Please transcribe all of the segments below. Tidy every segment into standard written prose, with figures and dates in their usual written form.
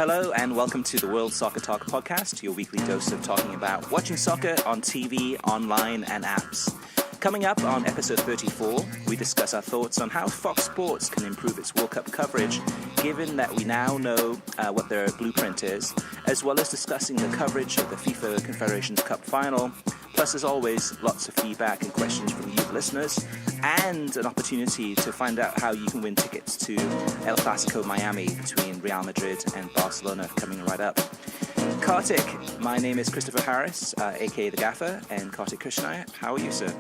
Hello and welcome to the World Soccer Talk podcast, your weekly dose of talking about watching soccer on TV, online and apps. Coming up on episode 34, we discuss our thoughts on how Fox Sports can improve its World Cup coverage, given that we now know what their blueprint is, as well as discussing the coverage of the FIFA Confederations Cup final. Plus, as always, lots of feedback and questions from you listeners, and an opportunity to find out how you can win tickets to El Clasico Miami between Real Madrid and Barcelona coming right up. Kartik, my name is Christopher Harris, aka The Gaffer, and Kartik Krishnaiyer. How are you, sir?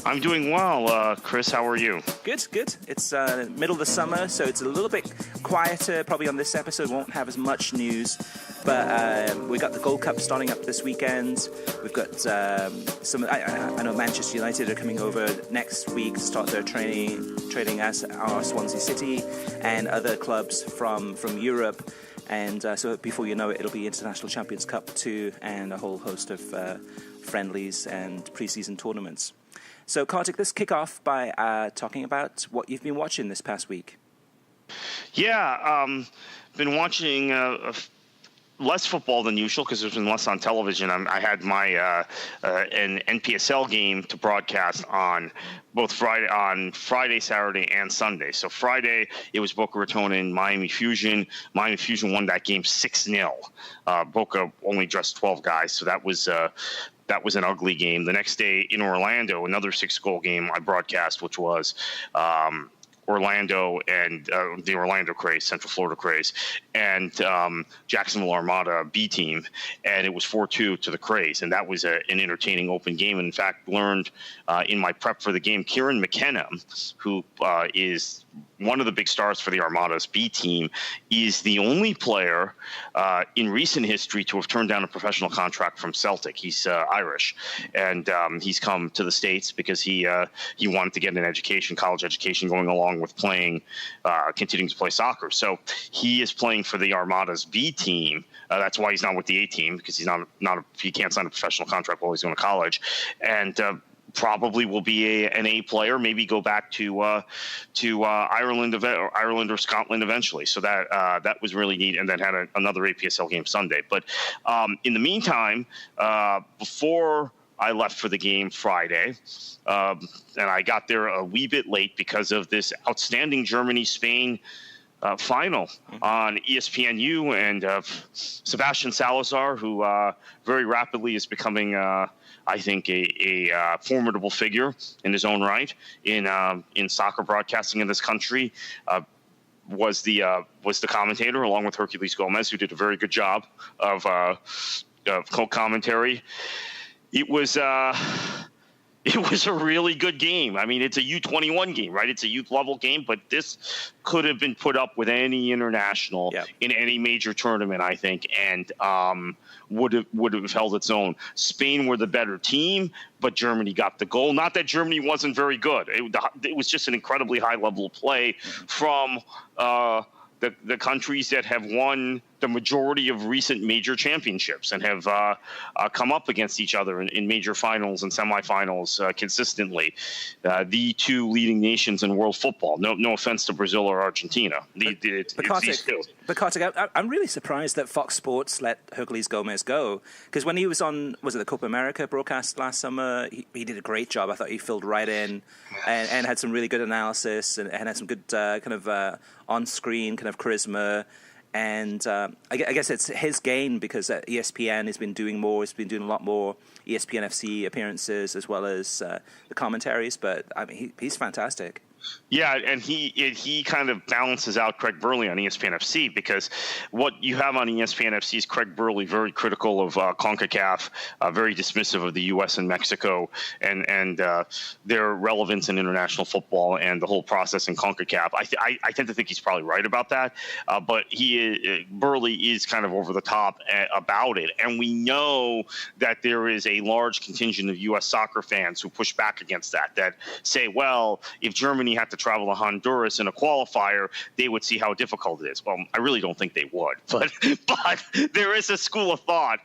I'm doing well, Chris. How are you? Good. It's middle of the summer, so it's a little bit quieter probably on this episode. Won't have as much news, but we got the Gold Cup starting up this weekend. We've got some. I know Manchester United are coming over next week to start their training as our Swansea City and other clubs from Europe. And so before you know it, it'll be International Champions Cup 2 and a whole host of friendlies and pre-season tournaments. So, Kartik, let's kick off by talking about what you've been watching this past week. Yeah, been watching less football than usual because there's been less on television. I had my an NPSL game to broadcast on both Friday, Saturday, and Sunday. So Friday, it was Boca Raton and Miami Fusion. Miami Fusion won that game 6-0. Boca only dressed 12 guys, so that was an ugly game. The next day in Orlando, another 6-goal game I broadcast, which was Orlando and the Orlando Craze, Central Florida Craze, and Jacksonville Armada B team, and it was 4-2 to the Craze, and that was an entertaining open game. And in fact, learned in my prep for the game, Kieran McKenna, who is one of the big stars for the Armada's B team, is the only player in recent history to have turned down a professional contract from Celtic. He's Irish, and he's come to the States because he wanted to get an education, college education, going along with continuing to play soccer. So he is playing for the Armada's B team. That's why he's not with the A team, because he's he can't sign a professional contract while he's going to college, and probably will be an A player, maybe go back to Ireland or Scotland eventually. So that was really neat, and then had another APSL game Sunday. But in the meantime, before I left for the game Friday, and I got there a wee bit late because of this outstanding Germany-Spain final on ESPNU, and Sebastian Salazar, who very rapidly is becoming I think a formidable figure in his own right in soccer broadcasting in this country, was the commentator, along with Herculez Gomez, who did a very good job of co-commentary. It was a really good game. I mean, it's a U21 game, right? It's a youth level game, but this could have been put up with any international in any major tournament, I think, and would have held its own. Spain were the better team, but Germany got the goal. Not that Germany wasn't very good. It was just an incredibly high level of play from the countries that have won the majority of recent major championships and have come up against each other in major finals and semifinals consistently. The two leading nations in world football. No offense to Brazil or Argentina. These two. But Kartik, I'm really surprised that Fox Sports let Herculez Gomez go, because when he was on, was it the Copa America broadcast last summer, he did a great job. I thought he filled right in and had some really good analysis and had some good kind of on-screen kind of charisma. And I guess it's his gain because ESPN has been doing more. He's been doing a lot more ESPN FC appearances as well as the commentaries. But I mean, he's fantastic. Yeah, and he kind of balances out Craig Burley on ESPN FC, because what you have on ESPN FC is Craig Burley very critical of CONCACAF, very dismissive of the U.S. and Mexico and their relevance in international football and the whole process in CONCACAF. I tend to think he's probably right about that, but Burley is kind of over the top about it, and we know that there is a large contingent of U.S. soccer fans who push back against that say, well, if Germany Germany had to travel to Honduras in a qualifier, they would see how difficult it is. Well, I really don't think they would, but there is a school of thought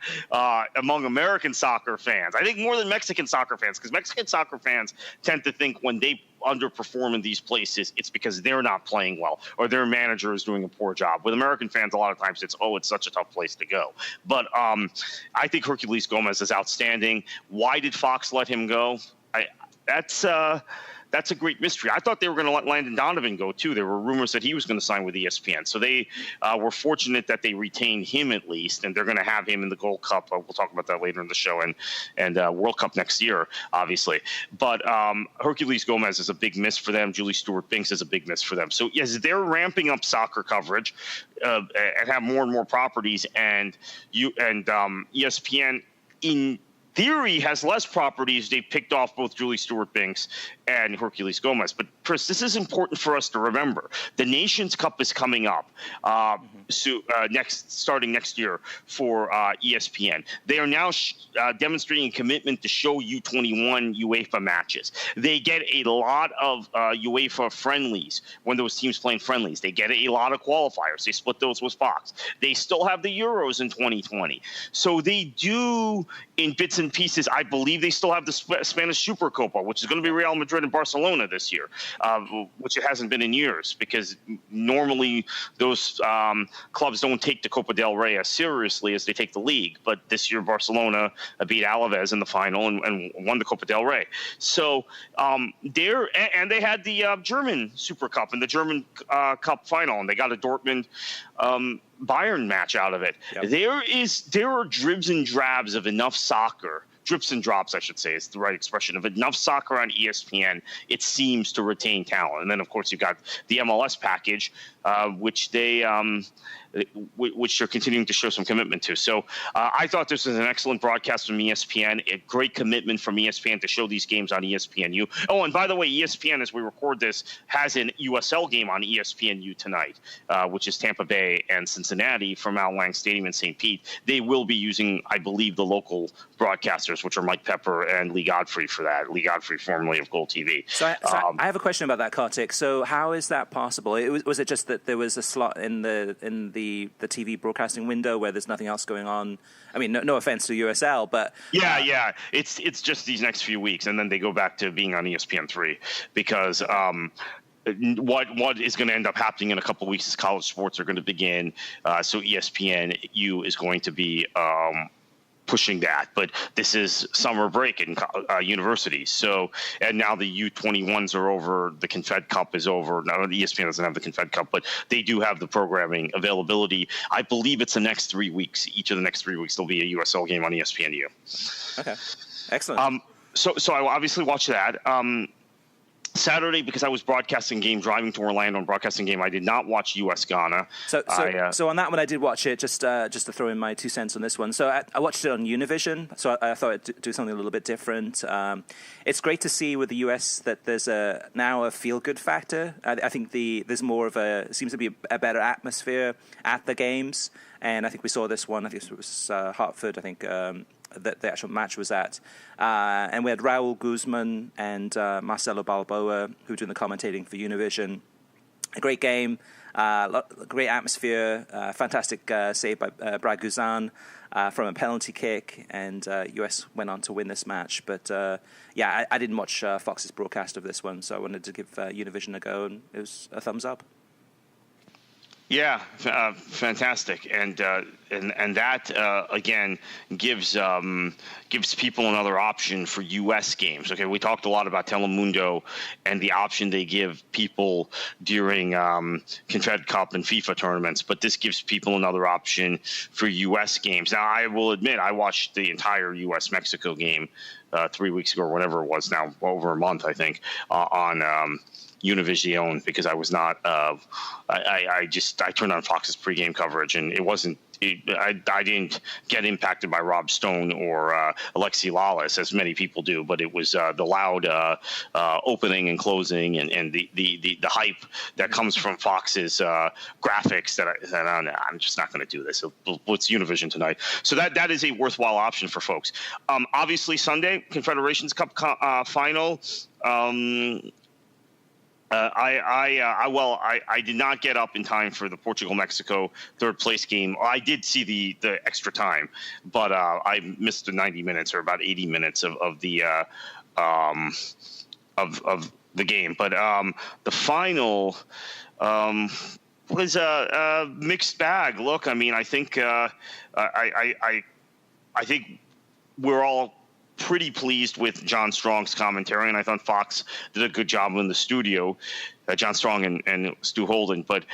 among American soccer fans. I think more than Mexican soccer fans, because Mexican soccer fans tend to think when they underperform in these places, it's because they're not playing well or their manager is doing a poor job. With American fans, a lot of times it's such a tough place to go. But I think Herculez Gomez is outstanding. Why did Fox let him go? That's a great mystery. I thought they were going to let Landon Donovan go, too. There were rumors that he was going to sign with ESPN. So they were fortunate that they retained him at least, and they're going to have him in the Gold Cup. We'll talk about that later in the show, and World Cup next year, obviously. But Herculez Gomez is a big miss for them. Julie Stewart-Binks is a big miss for them. So, yes, they're ramping up soccer coverage and have more and more properties, and ESPN in theory has less properties. They picked off both Julie Stewart-Binks and Herculez Gomez. But, Chris, this is important for us to remember. The Nations Cup is coming up starting next year for ESPN. They are now demonstrating a commitment to show U21 UEFA matches. They get a lot of UEFA friendlies when those teams playing friendlies. They get a lot of qualifiers. They split those with Fox. They still have the Euros in 2020. So they do, in bits and pieces, I believe they still have the Spanish Supercopa, which is going to be Real Madrid and Barcelona this year, which it hasn't been in years, because normally those clubs don't take the Copa del Rey as seriously as they take the league. But this year, Barcelona beat Alaves in the final and won the Copa del Rey. So they had the German Super Cup and the German Cup final, and they got a Dortmund Bayern match out of it. Yep. There are dribs and drabs of enough soccer. Drips and drops, I should say, is the right expression, of enough soccer on ESPN, it seems, to retain talent. And then, of course, you've got the MLS package, which they're continuing to show some commitment to. So I thought this was an excellent broadcast from ESPN, a great commitment from ESPN to show these games on ESPNU. Oh, and by the way, ESPN, as we record this, has an USL game on ESPNU tonight, which is Tampa Bay and Cincinnati from Al Lang Stadium in St. Pete. They will be using, I believe, the local broadcasters, which are Mike Pepper and Lee Godfrey for that. Lee Godfrey, formerly of Goal TV. So I have a question about that, Kartik. So how is that possible? Was it just that there was a slot in the TV broadcasting window where there's nothing else going on? I mean, no offense to USL, but yeah, it's just these next few weeks, and then they go back to being on ESPN3 because what is going to end up happening in a couple of weeks is college sports are going to begin. So ESPNU is going to be pushing that, but this is summer break in universities. So, and now the U21s are over. The Confed Cup is over. Now, ESPN doesn't have the Confed Cup, but they do have the programming availability. I believe it's the next 3 weeks. Each of the next 3 weeks, there'll be a USL game on ESPNU. Okay, excellent. So I obviously watched that. Saturday, because I was driving to Orlando and broadcasting game, I did not watch U.S. Ghana. So on that one, I did watch it, just to throw in my 2 cents on this one. So I watched it on Univision, so I thought I'd do something a little bit different. It's great to see with the U.S. that there's now a feel-good factor. I think there's more of seems to be a better atmosphere at the games, and I think we saw this one, I think it was Hartford, I think, that the actual match was at. And we had Raul Guzman and Marcelo Balboa, who were doing the commentating for Univision. A great game, great atmosphere, fantastic save by Brad Guzan from a penalty kick, and US went on to win this match. But I didn't watch Fox's broadcast of this one, so I wanted to give Univision a go, and it was a thumbs up. Yeah, fantastic, and that again gives people another option for U.S. games. Okay, we talked a lot about Telemundo and the option they give people during Confed Cup and FIFA tournaments, but this gives people another option for U.S. games. Now, I will admit, I watched the entire U.S.-Mexico game 3 weeks ago, or whatever it was. Now, over a month, I think, on Univision, because I was not. I turned on Fox's pregame coverage, and it wasn't. I didn't get impacted by Rob Stone or Alexi Lalas, as many people do, but it was the loud opening and closing and the hype that comes from Fox's graphics that I'm just not going to do this. It's Univision tonight. So that is a worthwhile option for folks. Obviously, Sunday, Confederations Cup final. I did not get up in time for the Portugal-Mexico third place game. I did see the extra time, but I missed the 90 minutes or about 80 minutes of the game. But the final was a mixed bag. Look, I mean, I think I think we're all pretty pleased with John Strong's commentary, and I thought Fox did a good job in the studio, John Strong and Stu Holden. But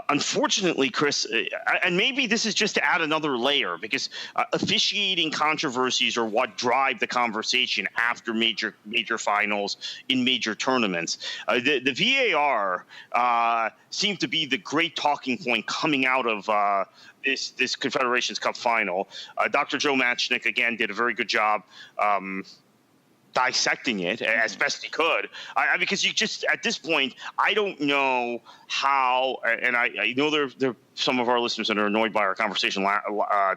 unfortunately, Chris, and maybe this is just to add another layer, because officiating controversies are what drive the conversation after major finals in major tournaments. The VAR seemed to be the great talking point coming out of this Confederations Cup final. Dr. Joe Matchnick, again, did a very good job dissecting it as best he could. Because you just, at this point, I don't know how, and I know there some of our listeners that are annoyed by our conversation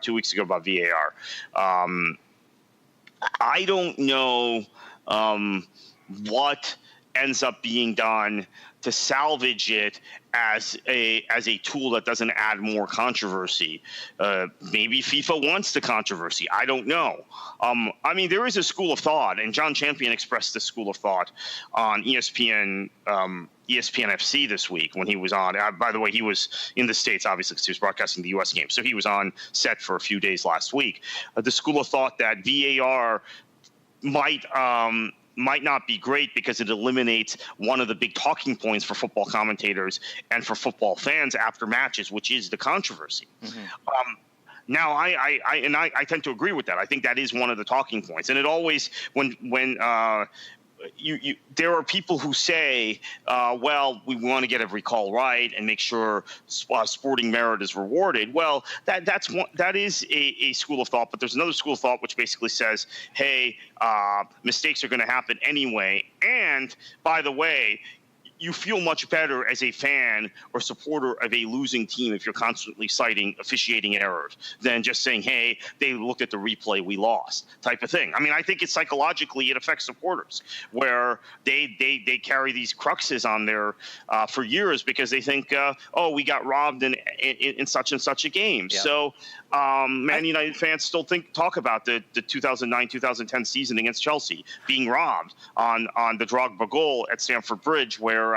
2 weeks ago about VAR. I don't know what ends up being done to salvage it as a tool that doesn't add more controversy. Maybe FIFA wants the controversy. I don't know. I mean, there is a school of thought, and John Champion expressed this school of thought on ESPN FC this week when he was on. By the way, he was in the States, obviously, because he was broadcasting the U.S. game. So he was on set for a few days last week. The school of thought that VAR might not be great because it eliminates one of the big talking points for football commentators and for football fans after matches, which is the controversy. Mm-hmm. Now, I tend to agree with that. I think that is one of the talking points, and it always when there are people who say, well, we want to get every call right and make sure sporting merit is rewarded. Well, that is a school of thought, but there's another school of thought which basically says, hey, mistakes are going to happen anyway. And by the way, you feel much better as a fan or supporter of a losing team if you're constantly citing officiating errors than just saying, hey, they looked at the replay, we lost, type of thing. I mean, I think it's psychologically, it affects supporters where they carry these cruxes on there for years because they think, oh, we got robbed in such and such a game. Yeah. So Man United fans still talk about the 2009-2010 season against Chelsea being robbed on the Drogba goal at Stamford Bridge, where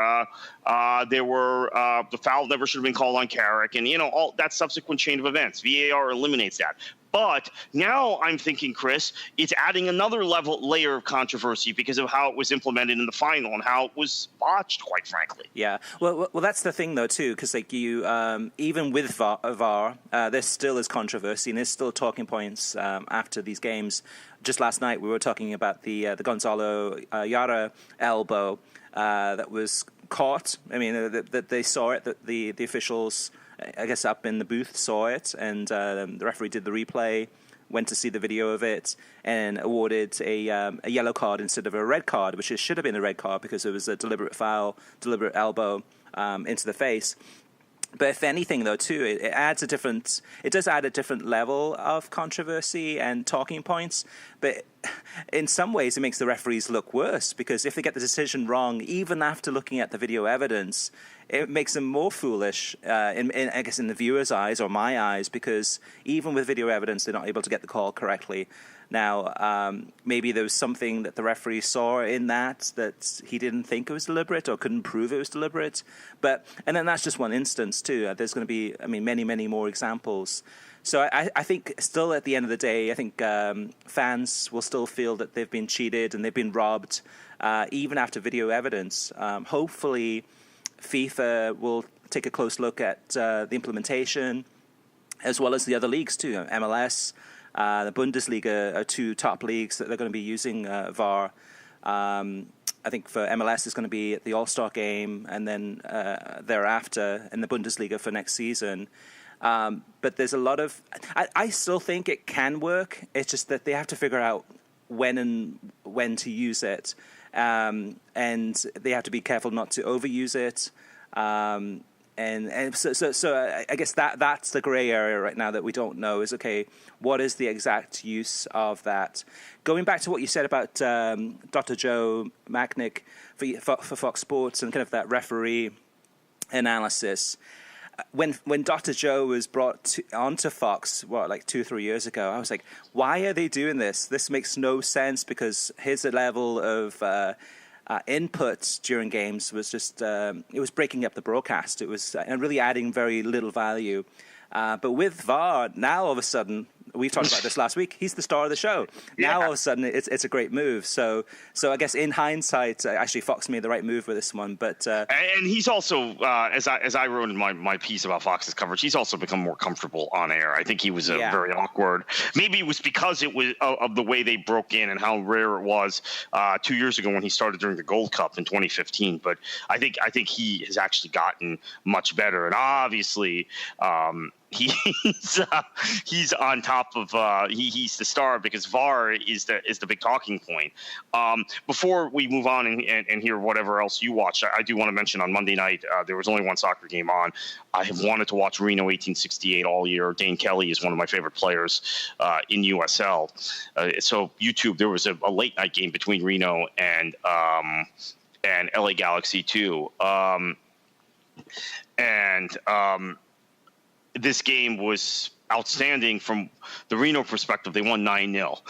there were the foul never should have been called on Carrick, and all that subsequent chain of events. VAR eliminates that. But now I'm thinking, Chris, it's adding another layer of controversy because of how it was implemented in the final and how it was botched, quite frankly. Yeah, well, that's the thing, though, too, because even with VAR, there still is controversy and there's still talking points after these games. Just last night, we were talking about the Gonzalo Yara elbow that was caught. I mean, that they saw it, that the officials, I guess, up in the booth saw it, and the referee did the replay, went to see the video of it, and awarded a yellow card instead of a red card, which should have been a red card because it was a deliberate foul, deliberate elbow into the face. But if anything, though, too, it does add a different level of controversy and talking points. But in some ways, it makes the referees look worse because if they get the decision wrong, even after looking at the video evidence, it makes them more foolish, I guess, in the viewer's eyes or my eyes, because even with video evidence, they're not able to get the call correctly. Now, maybe there was something that the referee saw in that he didn't think it was deliberate or couldn't prove it was deliberate. And then that's just one instance, too. There's going to be, many, many more examples. So I think still at the end of the day, I think fans will still feel that they've been cheated and they've been robbed, even after video evidence. Hopefully, FIFA will take a close look at the implementation, as well as the other leagues, too. MLS, the Bundesliga are two top leagues that they're going to be using VAR. I think for MLS, it's going to be at the All-Star game and then thereafter in the Bundesliga for next season. But there's a lot of... I still think it can work. It's just that they have to figure out when to use it. And they have to be careful not to overuse it. And And so I guess that's the gray area right now that we don't know is, okay, what is the exact use of that? Going back to what you said about Dr. Joe Machnick for Fox Sports and kind of that referee analysis, when Dr. Joe was brought onto Fox, like 2-3 years ago, I was like, why are they doing this? This makes no sense, because his level of input during games was just it was breaking up the broadcast. It was really adding very little value. But with VAR, now all of a sudden, we talked about this last week, he's the star of the show. Now all of a sudden, it's a great move. So I guess in hindsight, actually Fox made the right move with this one. But and he's also, as I wrote in my piece about Fox's coverage, he's also become more comfortable on air. I think he was very awkward. Maybe it was because it was of the way they broke in and how rare it was 2 years ago when he started during the Gold Cup in 2015. But I think he has actually gotten much better. And obviously, he's on top of he's the star, because VAR is the big talking point. Before we move on and hear whatever else you watch, I do want to mention on Monday night there was only one soccer game on. I have wanted to watch Reno 1868 all year. Dane Kelly is one of my favorite players in USL. So YouTube, there was a late night game between Reno and LA Galaxy 2. This game was outstanding from the Reno perspective. They won 9-0.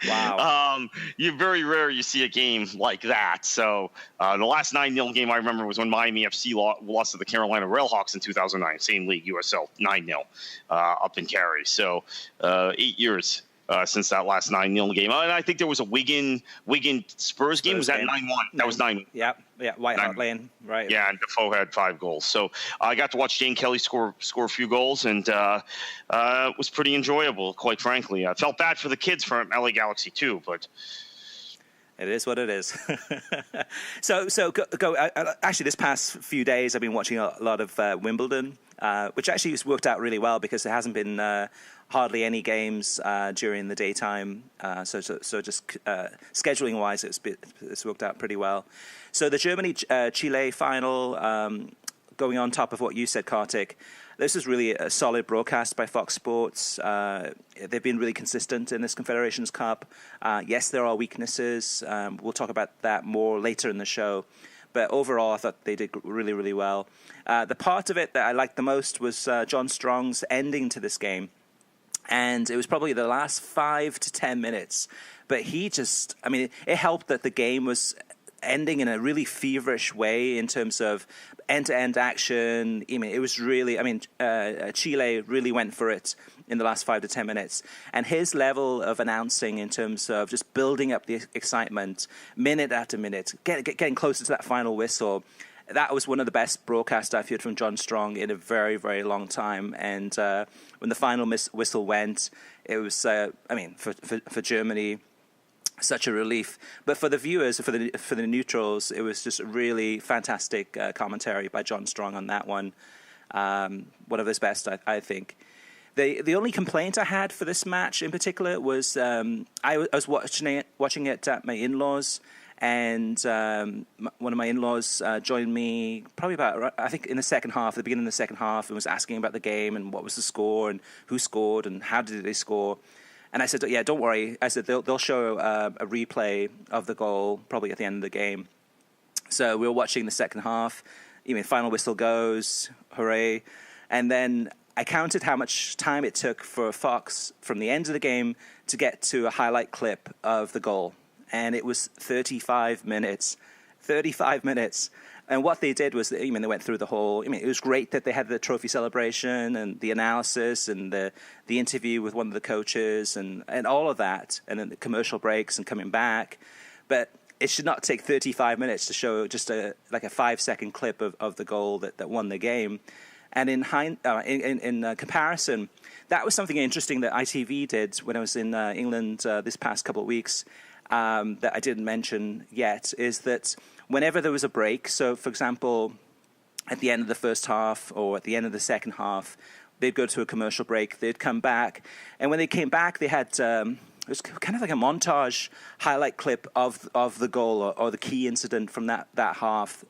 Wow. Very rare you see a game like that. So the last 9-0 game I remember was when Miami FC lost to the Carolina Railhawks in 2009, same league, USL, 9-0 up in Cary. So 8 years since that last 9-0 game. And I think there was a Wigan Spurs game. Was that 9-1? That was 9-1. Yeah, White Hart Lane, right? Yeah, and Defoe had 5 goals. So I got to watch Dane Kelly score a few goals, and it was pretty enjoyable, quite frankly. I felt bad for the kids from LA Galaxy too, but it is what it is. So go. Actually, this past few days, I've been watching a lot of Wimbledon, which actually has worked out really well, because there hasn't been hardly any games during the daytime. So just scheduling wise, it's worked out pretty well. So the Germany-Chile final, going on top of what you said, Kartik, this is really a solid broadcast by Fox Sports. They've been really consistent in this Confederations Cup. Yes, there are weaknesses. We'll talk about that more later in the show. But overall, I thought they did really, really well. The part of it that I liked the most was John Strong's ending to this game. And it was probably the last 5 to 10 minutes. But it helped that the game was ending in a really feverish way in terms of end-to-end action. It was really, Chile really went for it in the last 5 to 10 minutes. And his level of announcing in terms of just building up the excitement, minute after minute, getting closer to that final whistle, that was one of the best broadcasts I've heard from John Strong in a very, very long time. And when the final whistle went, it was, for Germany, such a relief. But for the viewers, for the neutrals, it was just a really fantastic commentary by John Strong on that one. One of his best, I think. The only complaint I had for this match in particular was I was watching it at my in-laws. And one of my in-laws joined me probably about, I think, in the second half, the beginning of the second half, and was asking about the game and what was the score and who scored and how did they score. And I said, yeah, don't worry. I said, they'll show a replay of the goal probably at the end of the game. So we were watching the second half. Final whistle goes, hooray. And then I counted how much time it took for Fox from the end of the game to get to a highlight clip of the goal. And it was 35 minutes. 35 minutes. And what they did was, they went through the whole. It was great that they had the trophy celebration and the analysis and the interview with one of the coaches and all of that, and then the commercial breaks and coming back. But it should not take 35 minutes to show just a 5-second clip of the goal that won the game. And in comparison, that was something interesting that ITV did when I was in England this past couple of weeks. That I didn't mention yet, is that whenever there was a break, so for example, at the end of the first half or at the end of the second half, they'd go to a commercial break, they'd come back, and when they came back, they had it was kind of like a montage highlight clip of the goal or the key incident from that half,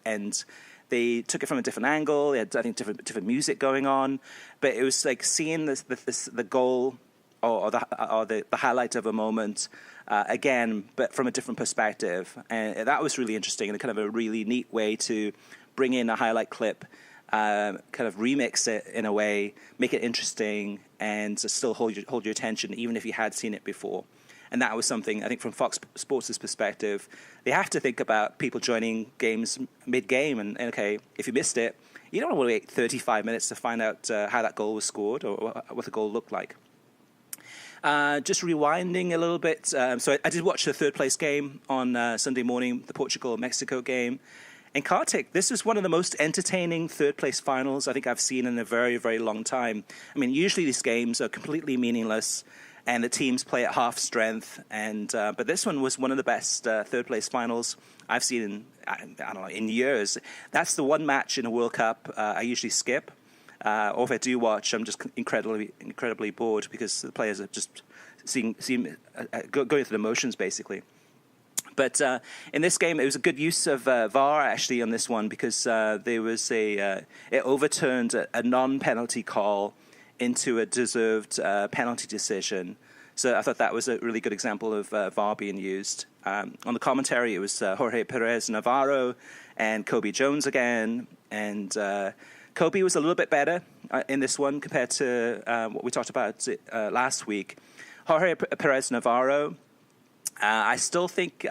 and They took it from a different angle. They had, I think, different music going on, but it was like seeing the goal or the highlight of a moment again, but from a different perspective, and that was really interesting and kind of a really neat way to bring in a highlight clip, kind of remix it in a way, make it interesting, and still hold your attention even if you had seen it before. And that was something, I think, from Fox Sports' perspective, they have to think about people joining games mid-game. And okay, if you missed it, you don't want to wait 35 minutes to find out how that goal was scored or what the goal looked like. Just rewinding a little bit. So I did watch the third-place game on Sunday morning, the Portugal-Mexico game. And Kartik, this is one of the most entertaining third-place finals I think I've seen in a very, very long time. I mean, usually these games are completely meaningless, and the teams play at half strength. And but this one was one of the best third-place finals I've seen in, I don't know, in years. That's the one match in a World Cup I usually skip. Or if I do watch, I'm just incredibly bored because the players are just seem going through the motions, basically. But in this game, it was a good use of VAR, actually, on this one, because there was it overturned a non-penalty call into a deserved penalty decision. So I thought that was a really good example of VAR being used. On the commentary, it was Jorge Perez Navarro and Kobe Jones again. And Kobe was a little bit better in this one compared to what we talked about last week. Jorge Perez Navarro, I still think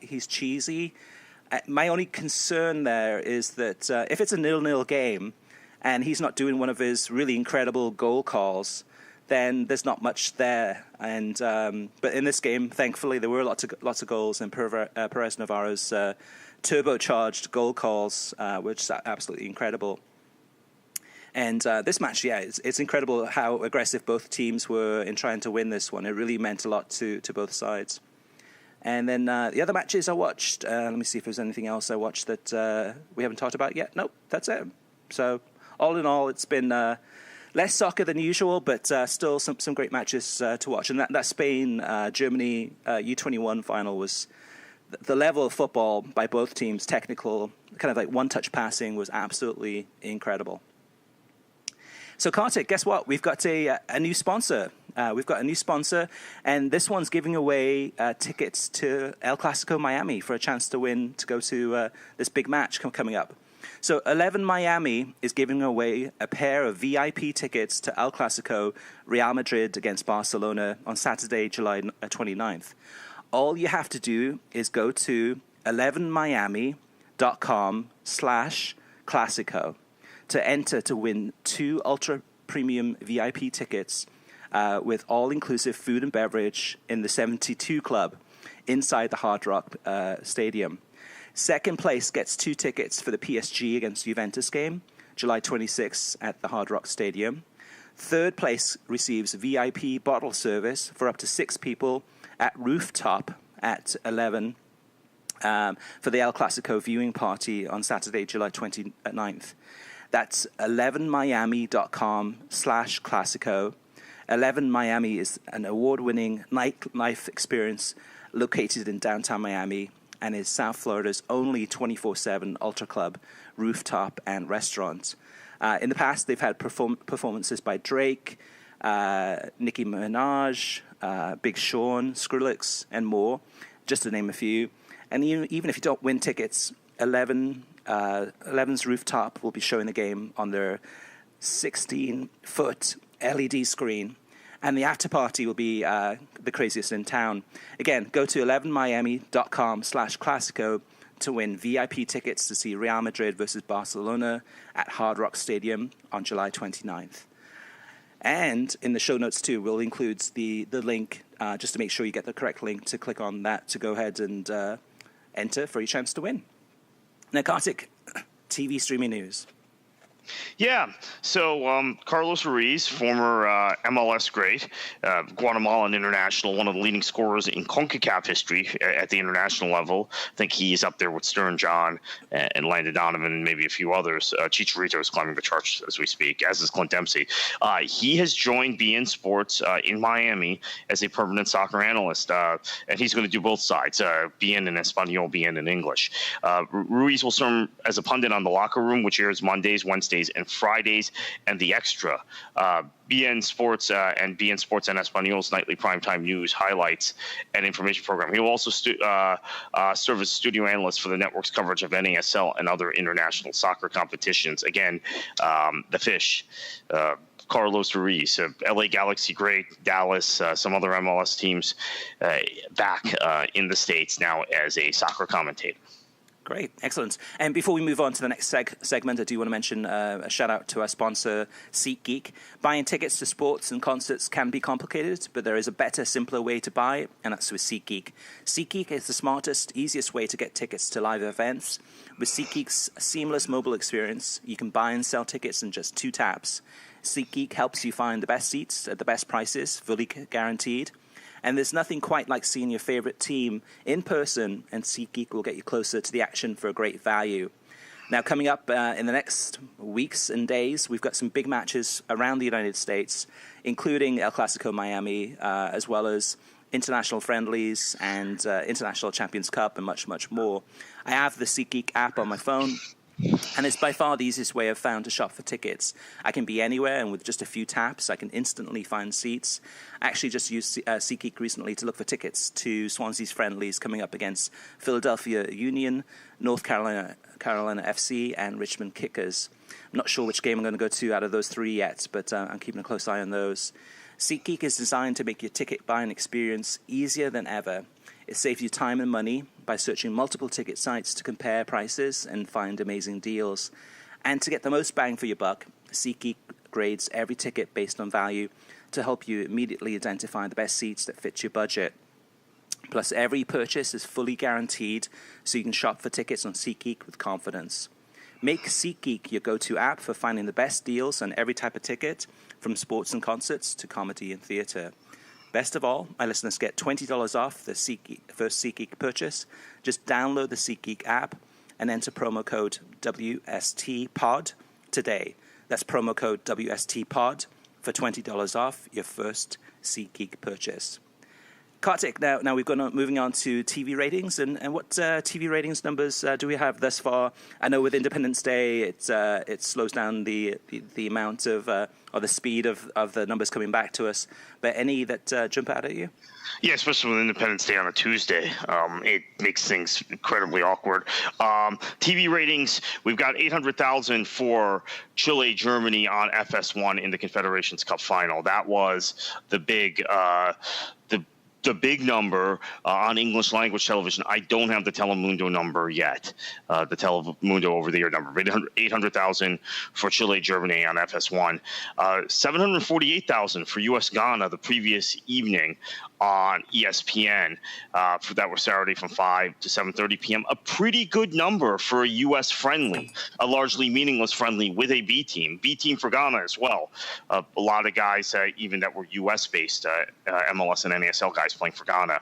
he's cheesy. My only concern there is that if it's a 0-0 game and he's not doing one of his really incredible goal calls, then there's not much there. And but in this game, thankfully, there were lots of goals, and Perez Navarro's turbocharged goal calls, which are absolutely incredible. And this match, yeah, it's incredible how aggressive both teams were in trying to win this one. It really meant a lot to both sides. And then the other matches I watched, let me see if there's anything else I watched that we haven't talked about yet. Nope, that's it. So all in all, it's been less soccer than usual, but still some great matches to watch. And that Spain-Germany U21 final was the level of football by both teams, technical, kind of like one-touch passing, was absolutely incredible. So, Kartik, guess what? We've got a new sponsor. And this one's giving away tickets to El Clasico Miami for a chance to win to go to this big match coming up. So 11 Miami is giving away a pair of VIP tickets to El Clasico Real Madrid against Barcelona on Saturday, July 29th. All you have to do is go to 11miami.com/Clasico to enter to win 2 ultra premium VIP tickets with all-inclusive food and beverage in the 72 Club inside the Hard Rock Stadium. Second place gets 2 tickets for the PSG against Juventus game, July 26th at the Hard Rock Stadium. Third place receives VIP bottle service for up to 6 people at Rooftop at 11 for the El Clasico viewing party on Saturday, July 29th. That's 11miami.com/Clasico. 11 Miami is an award-winning nightlife experience located in downtown Miami and is South Florida's only 24/7 ultra club, rooftop, and restaurant. In the past, they've had performances by Drake, Nicki Minaj, Big Sean, Skrillex, and more, just to name a few. And even if you don't win tickets, 11's Rooftop will be showing the game on their 16-foot LED screen. And the after party will be the craziest in town. Again, go to 11miami.com/Clasico to win VIP tickets to see Real Madrid versus Barcelona at Hard Rock Stadium on July 29th. And in the show notes, too, we'll include the link just to make sure you get the correct link to click on that to go ahead and enter for your chance to win. Now, Kartik, TV streaming news. Yeah. So Carlos Ruiz, former MLS great, Guatemalan international, one of the leading scorers in CONCACAF history at the international level. I think he's up there with Stern John and Landon Donovan and maybe a few others. Chicharito is climbing the charts as we speak, as is Clint Dempsey. He has joined BN Sports in Miami as a permanent soccer analyst, and he's going to do both sides, BN in Espanol, BN in English. Ruiz will serve as a pundit on The Locker Room, which airs Mondays, Wednesdays, and Fridays, and The Extra. BN Sports and BN Sports and Espanol's nightly primetime news, highlights, and information program. He will also serve as studio analyst for the network's coverage of NASL and other international soccer competitions. Again, the Fish, Carlos Ruiz, LA Galaxy great, Dallas, some other MLS teams back in the States now as a soccer commentator. Great, excellent. And before we move on to the next segment, I do want to mention a shout out to our sponsor, SeatGeek. Buying tickets to sports and concerts can be complicated, but there is a better, simpler way to buy, and that's with SeatGeek. SeatGeek is the smartest, easiest way to get tickets to live events. With SeatGeek's seamless mobile experience, you can buy and sell tickets in just 2 taps. SeatGeek helps you find the best seats at the best prices, fully guaranteed. And there's nothing quite like seeing your favorite team in person, and SeatGeek will get you closer to the action for a great value. Now, coming up in the next weeks and days, we've got some big matches around the United States, including El Clasico Miami, as well as international friendlies and International Champions Cup and much, much more. I have the SeatGeek app on my phone, and it's by far the easiest way I've found to shop for tickets. I can be anywhere, and with just a few taps, I can instantly find seats. I actually just used SeatGeek recently to look for tickets to Swansea's friendlies coming up against Philadelphia Union, North Carolina FC, and Richmond Kickers. I'm not sure which game I'm going to go to out of those 3 yet, but I'm keeping a close eye on those. SeatGeek is designed to make your ticket buying experience easier than ever. It saves you time and money by searching multiple ticket sites to compare prices and find amazing deals. And to get the most bang for your buck, SeatGeek grades every ticket based on value to help you immediately identify the best seats that fit your budget. Plus, every purchase is fully guaranteed, so you can shop for tickets on SeatGeek with confidence. Make SeatGeek your go-to app for finding the best deals on every type of ticket, from sports and concerts to comedy and theater. Best of all, my listeners get $20 off the first SeatGeek purchase. Just download the SeatGeek app and enter promo code WSTPOD today. That's promo code WSTPOD for $20 off your first SeatGeek purchase. Kartik, now we've gone moving on to TV ratings, and what TV ratings numbers do we have thus far? I know with Independence Day, it slows down the amount of or the speed of the numbers coming back to us. But any that jump out at you? Yeah, especially with Independence Day on a Tuesday, it makes things incredibly awkward. TV ratings, we've got 800,000 for Chile, Germany on FS1 in the Confederations Cup final. That was the big the big number on English language television. I don't have the Telemundo number yet, the Telemundo over-the-air number. But 800,000 for Chile, Germany on FS1. 748,000 for U.S. Ghana the previous evening on ESPN. For that was Saturday from 5 to 7:30 p.m. A pretty good number for a U.S. friendly, a largely meaningless friendly with a B team. B team for Ghana as well. A lot of guys, even that were U.S.-based, MLS and NASL guys playing for Ghana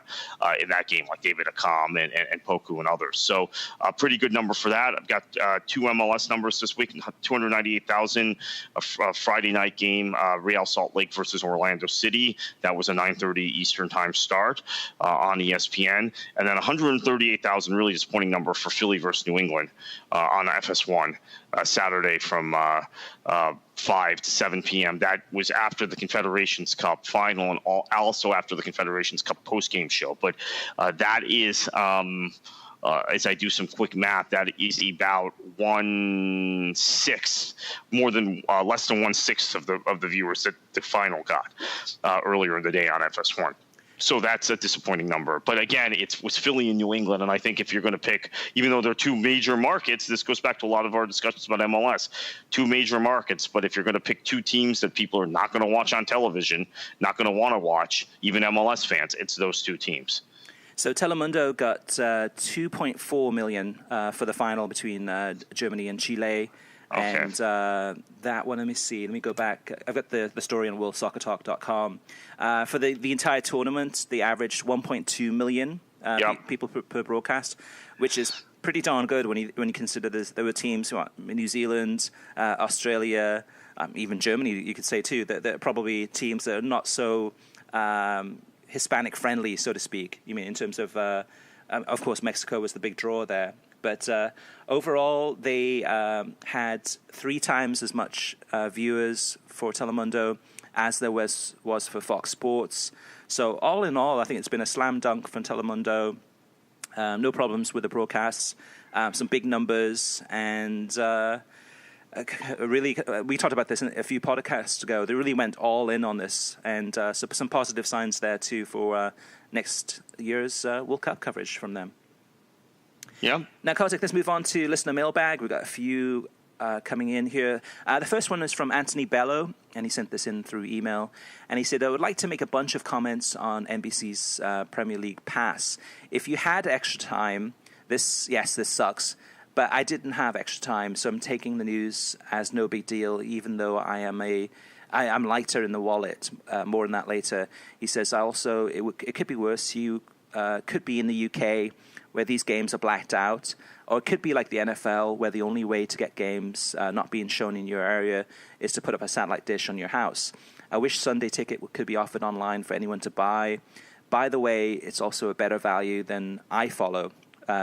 in that game, like David Akam and Poku and others. So a pretty good number for that. I've got 2 MLS numbers this week, 298,000, a Friday night game, Real Salt Lake versus Orlando City. That was a 9:30 Eastern time start on ESPN. And then 138,000, really disappointing number for Philly versus New England on FS1 Saturday from 5 to 7 p.m. That was after the Confederations Cup final and also after the Confederations Cup post-game show. But that is, as I do some quick math, that is about 1/6, less than 1/6 of the viewers that the final got earlier in the day on FS1. So that's a disappointing number. But again, it was Philly and New England. And I think if you're going to pick, even though they're 2 major markets, this goes back to a lot of our discussions about MLS, 2 major markets. But if you're going to pick 2 teams that people are not going to watch on television, not going to want to watch, even MLS fans, it's those 2 teams. So Telemundo got 2.4 million for the final between Germany and Chile. Okay. And that one, let me see. Let me go back. I've got the story on worldsoccertalk.com. For the entire tournament, they averaged 1.2 million people per broadcast, which is pretty darn good when you consider there were teams, New Zealand, Australia, even Germany, you could say too, that are probably teams that are not so Hispanic friendly, so to speak. You mean in terms of course, Mexico was the big draw there. But overall, they had 3 times as much viewers for Telemundo as there was for Fox Sports. So all in all, I think it's been a slam dunk from Telemundo. No problems with the broadcasts, some big numbers, and really, we talked about this a few podcasts ago. They really went all in on this, and so some positive signs there too for next year's World Cup coverage from them. Yeah. Now, Kartik, let's move on to listener mailbag. We've got a few coming in here. The first one is from Anthony Bello, and he sent this in through email. And he said, I would like to make a bunch of comments on NBC's Premier League Pass. If you had extra time, this sucks, but I didn't have extra time, so I'm taking the news as no big deal, even though I'm lighter in the wallet. More on that later. He says, it could be worse. You could be in the UK, where these games are blacked out, or it could be like the NFL, where the only way to get games not being shown in your area is to put up a satellite dish on your house. I wish Sunday Ticket could be offered online for anyone to buy. By the way, it's also a better value than iFollow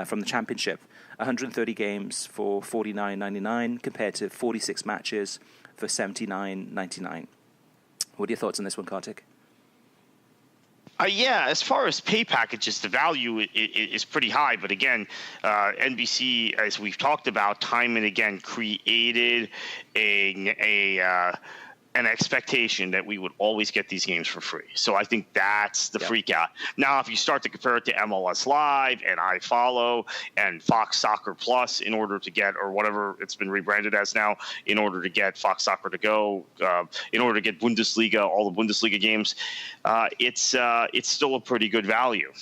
from the Championship. 130 games for $49.99 compared to 46 matches for $79.99. What are your thoughts on this one, Kartik? Yeah, as far as pay packages, the value is pretty high. But again, NBC, as we've talked about time and again, created an expectation that we would always get these games for free. So I think that's the freak out. Now, if you start to compare it to MLS Live and iFollow and Fox Soccer Plus in order to get, or whatever it's been rebranded as now, in order to get Fox Soccer to go, in order to get Bundesliga, all the Bundesliga games, it's still a pretty good value.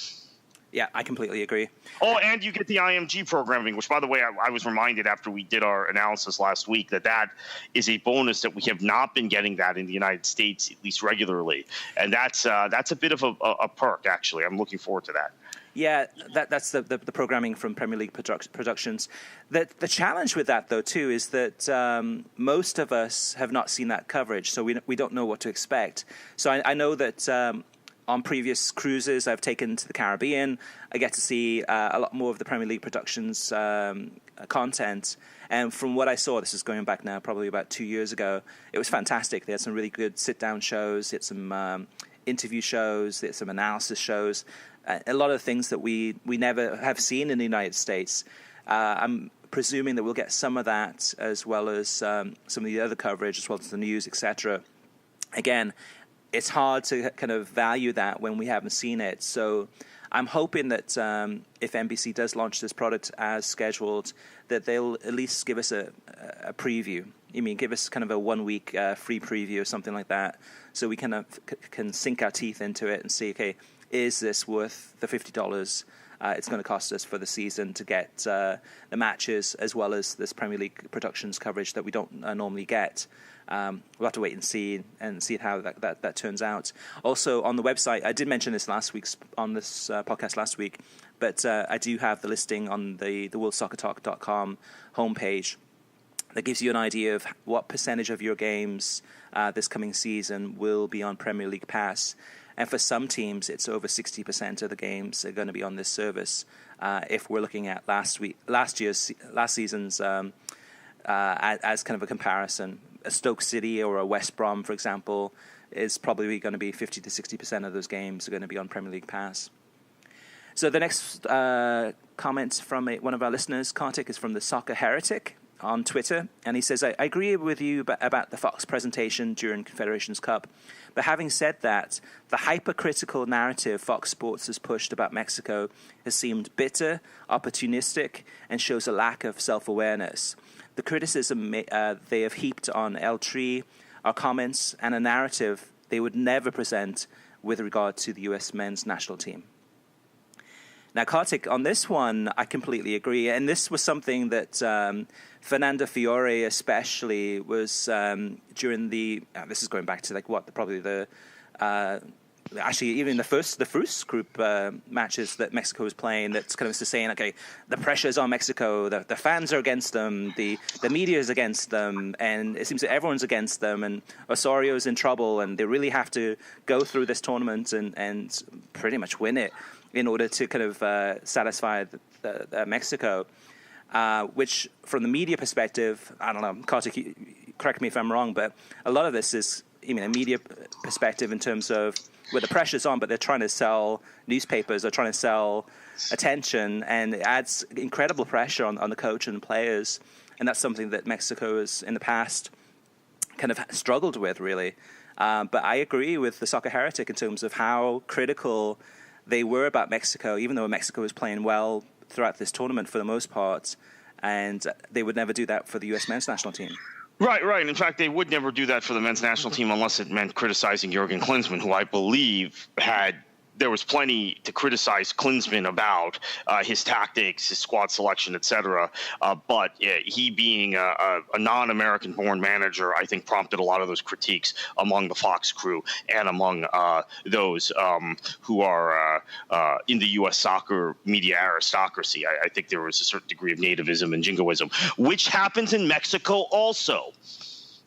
Yeah, I completely agree. Oh, and you get the IMG programming, which, by the way, I was reminded after we did our analysis last week that is a bonus that we have not been getting that in the United States, at least regularly. And that's a bit of a perk, actually. I'm looking forward to that. Yeah, that's the programming from Premier League Productions. The challenge with that, though, too, is that most of us have not seen that coverage, so we don't know what to expect. So I know that on previous cruises I've taken to the Caribbean, I get to see a lot more of the Premier League Productions content. And from what I saw, this is going back now probably about 2 years ago, it was fantastic. They had some really good sit-down shows, they had some interview shows, they had some analysis shows, a lot of things that we never have seen in the United States. I'm presuming that we'll get some of that, as well as some of the other coverage, as well as the news, etc. Again, it's hard to kind of value that when we haven't seen it. So I'm hoping that if NBC does launch this product as scheduled, that they'll at least give us a preview. Give us kind of a 1 week free preview or something like that, so we kind of can sink our teeth into it and see, okay, is this worth the $50 it's going to cost us for the season to get the matches as well as this Premier League Productions coverage that we don't normally get. We'll have to wait and see how that turns out. Also, on the website, I did mention this on this podcast last week, but I do have the listing on the worldsoccertalk.com homepage that gives you an idea of what percentage of your games this coming season will be on Premier League Pass. And for some teams, it's over 60% of the games are going to be on this service. If we're looking at last season's as kind of a comparison, a Stoke City or a West Brom, for example, is probably going to be 50 to 60% of those games are going to be on Premier League Pass. So the next comment from one of our listeners, Kartik, is from the Soccer Heretic on Twitter, and he says, I agree with you about the Fox presentation during Confederations Cup, but having said that, the hypercritical narrative Fox Sports has pushed about Mexico has seemed bitter, opportunistic, and shows a lack of self-awareness. The criticism they have heaped on El Tri are comments and a narrative they would never present with regard to the U.S. men's national team. Now, Kartik, on this one, I completely agree. And this was something that Fernando Fiore especially was during the this is going back to actually even the first group matches that Mexico was playing, that's kind of saying, okay, the pressure is on Mexico, the fans are against them, the media is against them, and it seems that everyone's against them, and Osorio's in trouble, and they really have to go through this tournament and pretty much win it in order to kind of satisfy Mexico, which from the media perspective, I don't know, Kartik, correct me if I'm wrong, but a lot of this is, a media perspective in terms of where the pressure's on, but they're trying to sell newspapers, they're trying to sell attention, and it adds incredible pressure on the coach and the players. And that's something that Mexico has in the past kind of struggled with, really. But I agree with the Soccer Heretic in terms of how critical they were about Mexico, even though Mexico was playing well throughout this tournament for the most part, and they would never do that for the U.S. men's national team. Right. In fact, they would never do that for the men's national team unless it meant criticizing Jurgen Klinsmann, who I believe there was plenty to criticize Klinsmann about his tactics, his squad selection, etc. But he being a non-American born manager, I think prompted a lot of those critiques among the Fox crew and among those who are in the U.S. soccer media aristocracy. I think there was a certain degree of nativism and jingoism, which happens in Mexico also,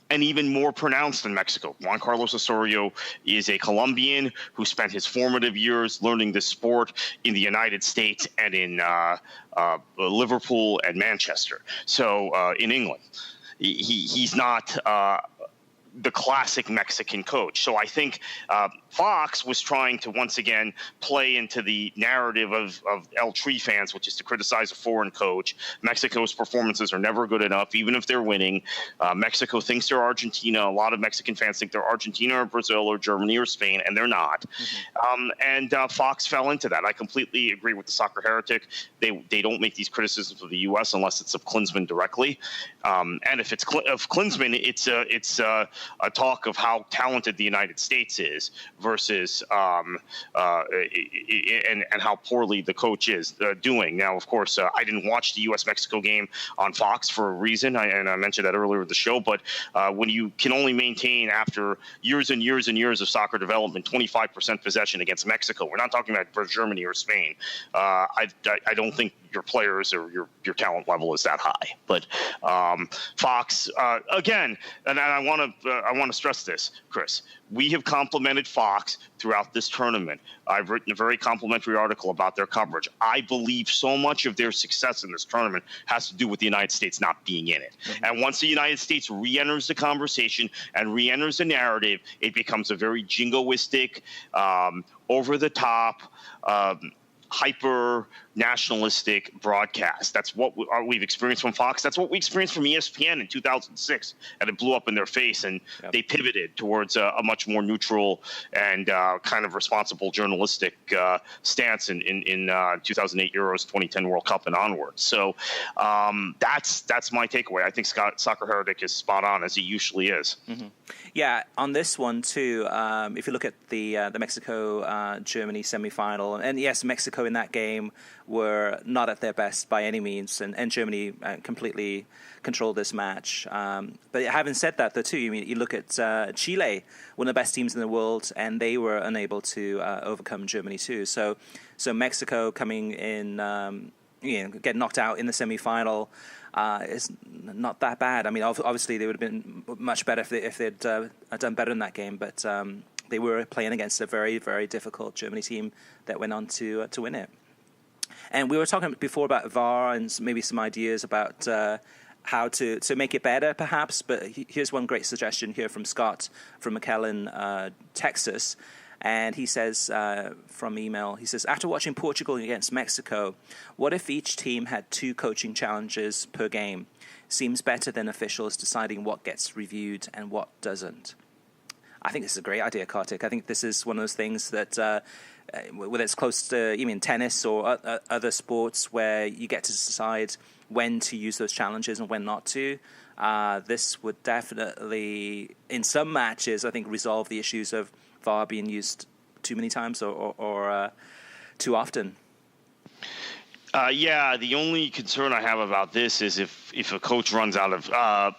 and even more pronounced in Mexico. Juan Carlos Osorio is a Colombian who spent his formative years learning the sport in the United States and in Liverpool and Manchester. So in England, he's not the classic Mexican coach. So I think Fox was trying to once again play into the narrative of El Tri fans, which is to criticize a foreign coach. Mexico's performances are never good enough, even if they're winning. Mexico thinks they're Argentina. A lot of Mexican fans think they're Argentina or Brazil or Germany or Spain, and they're not. And Fox fell into that. I completely agree with the Soccer Heretic. They don't make these criticisms of the U.S. unless it's of Klinsmann directly. And if it's of Klinsmann, it's a talk of how talented the United States is versus and how poorly the coach is doing. Now, of course, I didn't watch the U.S.-Mexico game on Fox for a reason, and I mentioned that earlier in the show, but when you can only maintain, after years and years and years of soccer development, 25% possession against Mexico, we're not talking about Germany or Spain. I don't think your players or your talent level is that high. But Fox, again, and I want to stress this, Chris, we have complimented Fox throughout this tournament. I've written a very complimentary article about their coverage. I believe so much of their success in this tournament has to do with the United States not being in it. And once the United States re-enters the conversation and re-enters the narrative, it becomes a very jingoistic, over-the-top, hyper-nationalistic broadcast. That's what we've experienced from Fox. That's what we experienced from ESPN in 2006, and it blew up in their face, and they pivoted towards a much more neutral and kind of responsible journalistic stance in 2008 Euros, 2010 World Cup, and onwards. So that's my takeaway. I think Soccer Heretic is spot on, as he usually is. Yeah, on this one too, if you look at the Mexico-Germany semifinal, and yes, Mexico in that game were not at their best by any means, and Germany completely controlled this match. But having said that, though, too, you look at Chile, one of the best teams in the world, and they were unable to overcome Germany too. So Mexico coming in, get knocked out in the semifinal. Is not that bad. I mean, obviously they would have been much better if they'd done better in that game, but they were playing against a very, very difficult Germany team that went on to win it. And we were talking before about VAR and maybe some ideas about how to make it better, perhaps. But here's one great suggestion here from Scott from McAllen, Texas. And he says, from email, he says, after watching Portugal against Mexico, what if each team had 2 coaching challenges per game? Seems better than officials deciding what gets reviewed and what doesn't. I think this is a great idea, Kartik. I think this is one of those things that, whether it's close to even tennis or other sports, where you get to decide when to use those challenges and when not to. This would definitely, in some matches, I think, resolve the issues of VAR being used too many times or too often. Yeah, the only concern I have about this is if a coach runs out of,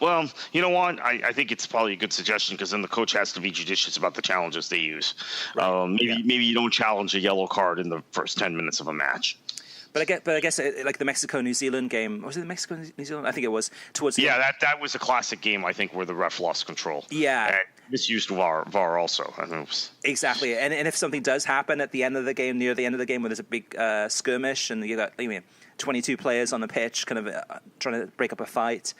well, you know what? I think it's probably a good suggestion because then the coach has to be judicious about the challenges they use. Right. Maybe you don't challenge a yellow card in the first 10 minutes of a match. But I guess like the Mexico-New Zealand game, was it the Mexico-New Zealand? I think it was towards the end. that was a classic game, I think, where the ref lost control. Yeah. And misused VAR also. I mean, exactly. And if something does happen at the end of the game, near the end of the game, where there's a big skirmish and you got 22 players on the pitch kind of trying to break up a fight,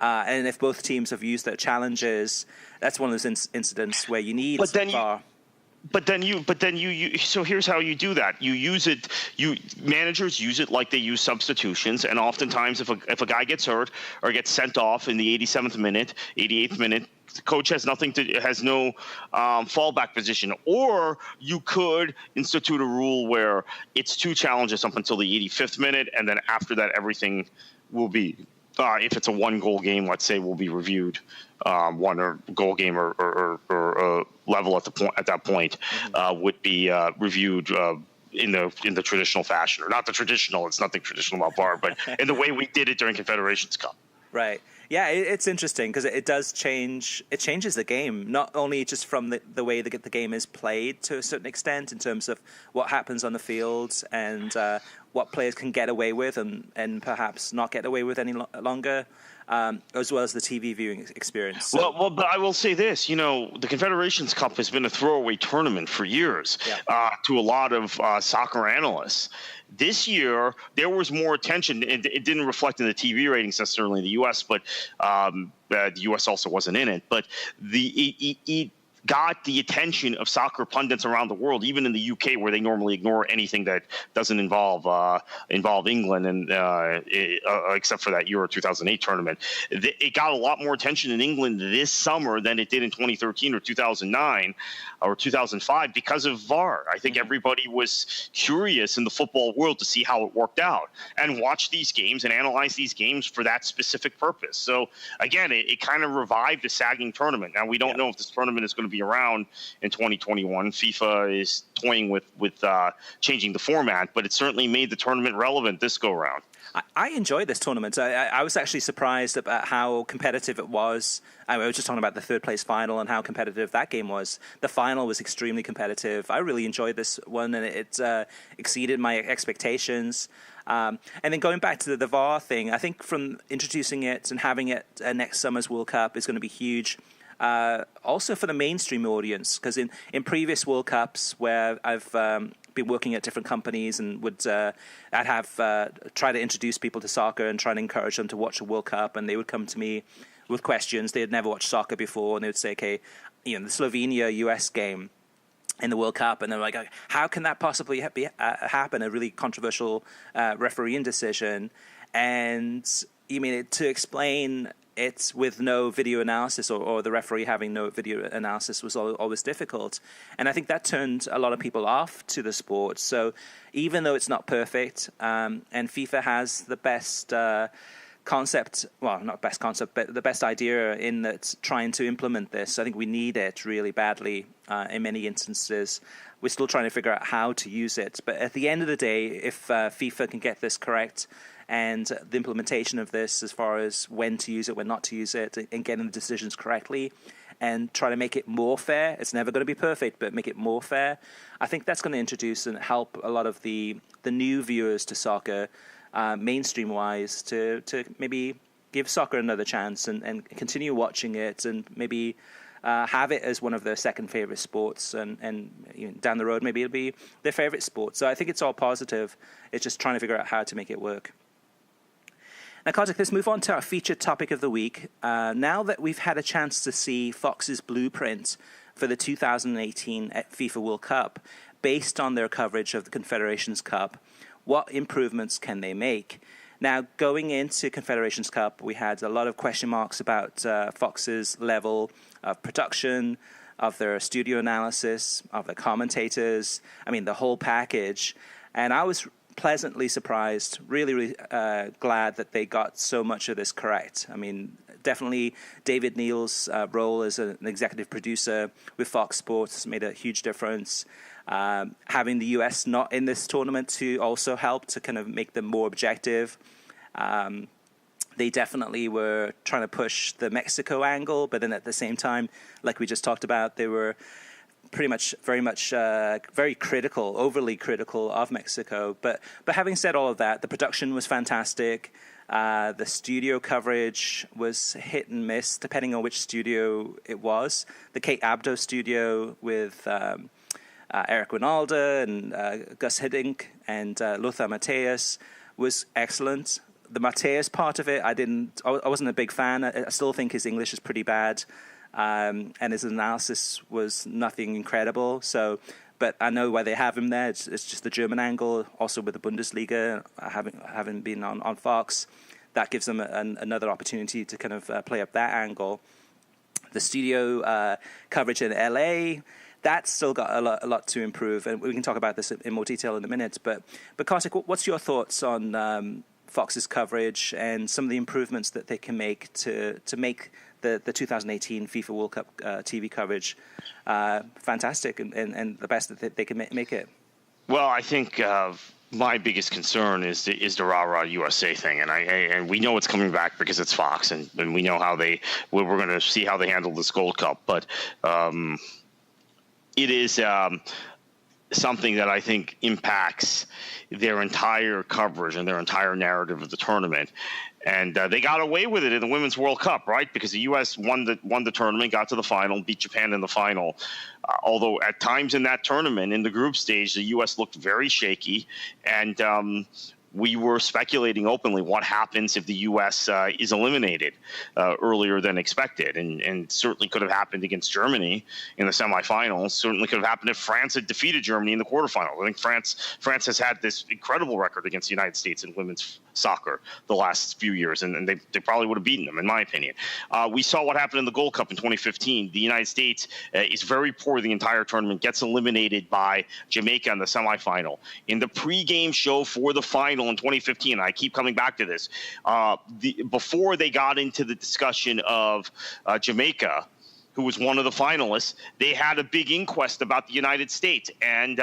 and if both teams have used their challenges, that's one of those incidents where you need VAR. But then you so here's how you do that. You use it. Managers use it like they use substitutions, and oftentimes if a guy gets hurt or gets sent off in the 87th minute, 88th minute, the coach has no fallback position. Or you could institute a rule where it's 2 challenges up until the 85th minute, and then after that everything will be. If it's a 1-goal game, let's say, will be reviewed. One or goal game or level at that point would be reviewed in the traditional fashion, or not the traditional. It's nothing traditional about VAR, but in the way we did it during Confederations Cup. Right. Yeah, it's interesting because it does change. It changes the game, not only just from the way the game is played to a certain extent in terms of what happens on the field and what players can get away with and perhaps not get away with any longer, as well as the TV viewing experience. So, well, but I will say this, the Confederations Cup has been a throwaway tournament for years to a lot of soccer analysts. This year, there was more attention. It didn't reflect in the TV ratings necessarily in the U.S., but the U.S. also wasn't in it. But it got the attention of soccer pundits around the world, even in the UK, where they normally ignore anything that doesn't involve England, and except for that Euro 2008 tournament. It got a lot more attention in England this summer than it did in 2013 or 2009 or 2005 because of VAR. I think everybody was curious in the football world to see how it worked out and watch these games and analyze these games for that specific purpose. So again, it kind of revived a sagging tournament. Now we don't know if this tournament is going to be around in 2021. FIFA is toying with changing the format, but it certainly made the tournament relevant this go round. I enjoyed this tournament. I was actually surprised about how competitive it was. I was just talking about the third place final and how competitive that game was. The final was extremely competitive. I really enjoyed this one, and it exceeded my expectations. And then going back to the VAR thing, I think from introducing it and having it next summer's World Cup is going to be huge. Also for the mainstream audience, because in previous World Cups where I've been working at different companies and I'd have try to introduce people to soccer and try to encourage them to watch a World Cup, and they would come to me with questions. They had never watched soccer before, and they would say, okay, the Slovenia-US game in the World Cup, and they're like, how can that possibly happen? A really controversial refereeing decision. And to explain it with no video analysis or the referee having no video analysis was always difficult. And I think that turned a lot of people off to the sport. So even though it's not perfect, and FIFA has the best concept, well, not best concept, but the best idea in that trying to implement this, I think we need it really badly in many instances. We're still trying to figure out how to use it. But at the end of the day, if FIFA can get this correct, and the implementation of this as far as when to use it, when not to use it, and getting the decisions correctly and try to make it more fair. It's never going to be perfect, but make it more fair. I think that's going to introduce and help a lot of the new viewers to soccer, mainstream-wise, to maybe give soccer another chance and continue watching it and maybe have it as one of their second favorite sports, and down the road maybe it'll be their favorite sport. So I think it's all positive. It's just trying to figure out how to make it work. Now, Kartik, let's move on to our featured topic of the week. Now that we've had a chance to see Fox's blueprint for the 2018 FIFA World Cup, based on their coverage of the Confederations Cup, what improvements can they make? Now, going into Confederations Cup, we had a lot of question marks about Fox's level of production, of their studio analysis, of the commentators, the whole package. And I was pleasantly surprised, really glad that they got so much of this correct. Definitely David Neal's role as an executive producer with Fox Sports made a huge difference. Having the US not in this tournament to also help to kind of make them more objective. They definitely were trying to push the Mexico angle, but then at the same time, like we just talked about, they were pretty much very critical, overly critical of Mexico. But having said all of that, the production was fantastic. The studio coverage was hit and miss, depending on which studio it was. The Kate Abdo studio with Eric Ronaldo and Gus Hiddink and Lothar Matthäus was excellent. The Matthäus part of it, I wasn't a big fan. I still think his English is pretty bad, and his analysis was nothing incredible. But I know why they have him there. It's just the German angle, also with the Bundesliga having been on Fox. That gives them another opportunity to kind of play up that angle. The studio coverage in LA, that's still got a lot to improve, and we can talk about this in more detail in a minute. But Kartik, what's your thoughts on Fox's coverage and some of the improvements that they can make to make the 2018 FIFA World Cup TV coverage fantastic and the best that they can make it? Well, I think my biggest concern is the rah-rah USA thing, and we know it's coming back because it's Fox, and we know how we're going to see how they handle this Gold Cup, but it is something that I think impacts their entire coverage and their entire narrative of the tournament. And they got away with it in the Women's World Cup, right? Because the U.S. won the tournament, got to the final, beat Japan in the final. Although at times in that tournament, in the group stage, the U.S. looked very shaky. And we were speculating openly what happens if the U.S. Is eliminated earlier than expected. And certainly could have happened against Germany in the semifinals. Certainly could have happened if France had defeated Germany in the quarterfinals. I think France has had this incredible record against the United States in women's soccer the last few years, and they probably would have beaten them, in my opinion. We saw what happened in the Gold Cup in 2015. The United States is very poor the entire tournament, gets eliminated by Jamaica in the semifinal. In the pregame show for the final in 2015, I keep coming back to this, before they got into the discussion of Jamaica, who was one of the finalists, they had a big inquest about the United States and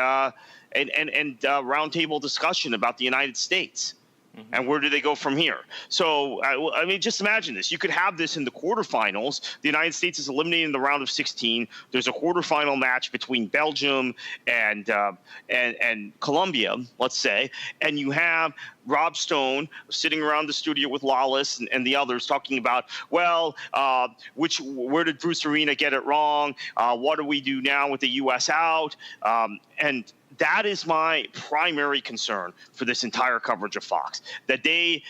roundtable discussion about the United States. Mm-hmm. And where do they go from here? So, I mean, just imagine this. You could have this in the quarterfinals. The United States is eliminated in the round of 16. There's a quarterfinal match between Belgium and Colombia, let's say, and you have Rob Stone sitting around the studio with Lawless and the others talking about, well, where did Bruce Arena get it wrong? What do we do now with the U.S. out? And that is my primary concern for this entire coverage of Fox, that they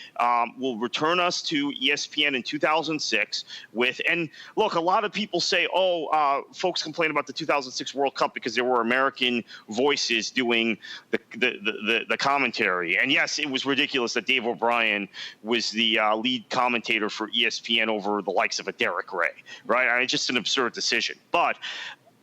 will return us to ESPN in 2006 and look, a lot of people say, folks complain about the 2006 World Cup because there were American voices doing the commentary. And yes, it was ridiculous that Dave O'Brien was the lead commentator for ESPN over the likes of a Derek Ray, right? I mean, just an absurd decision. But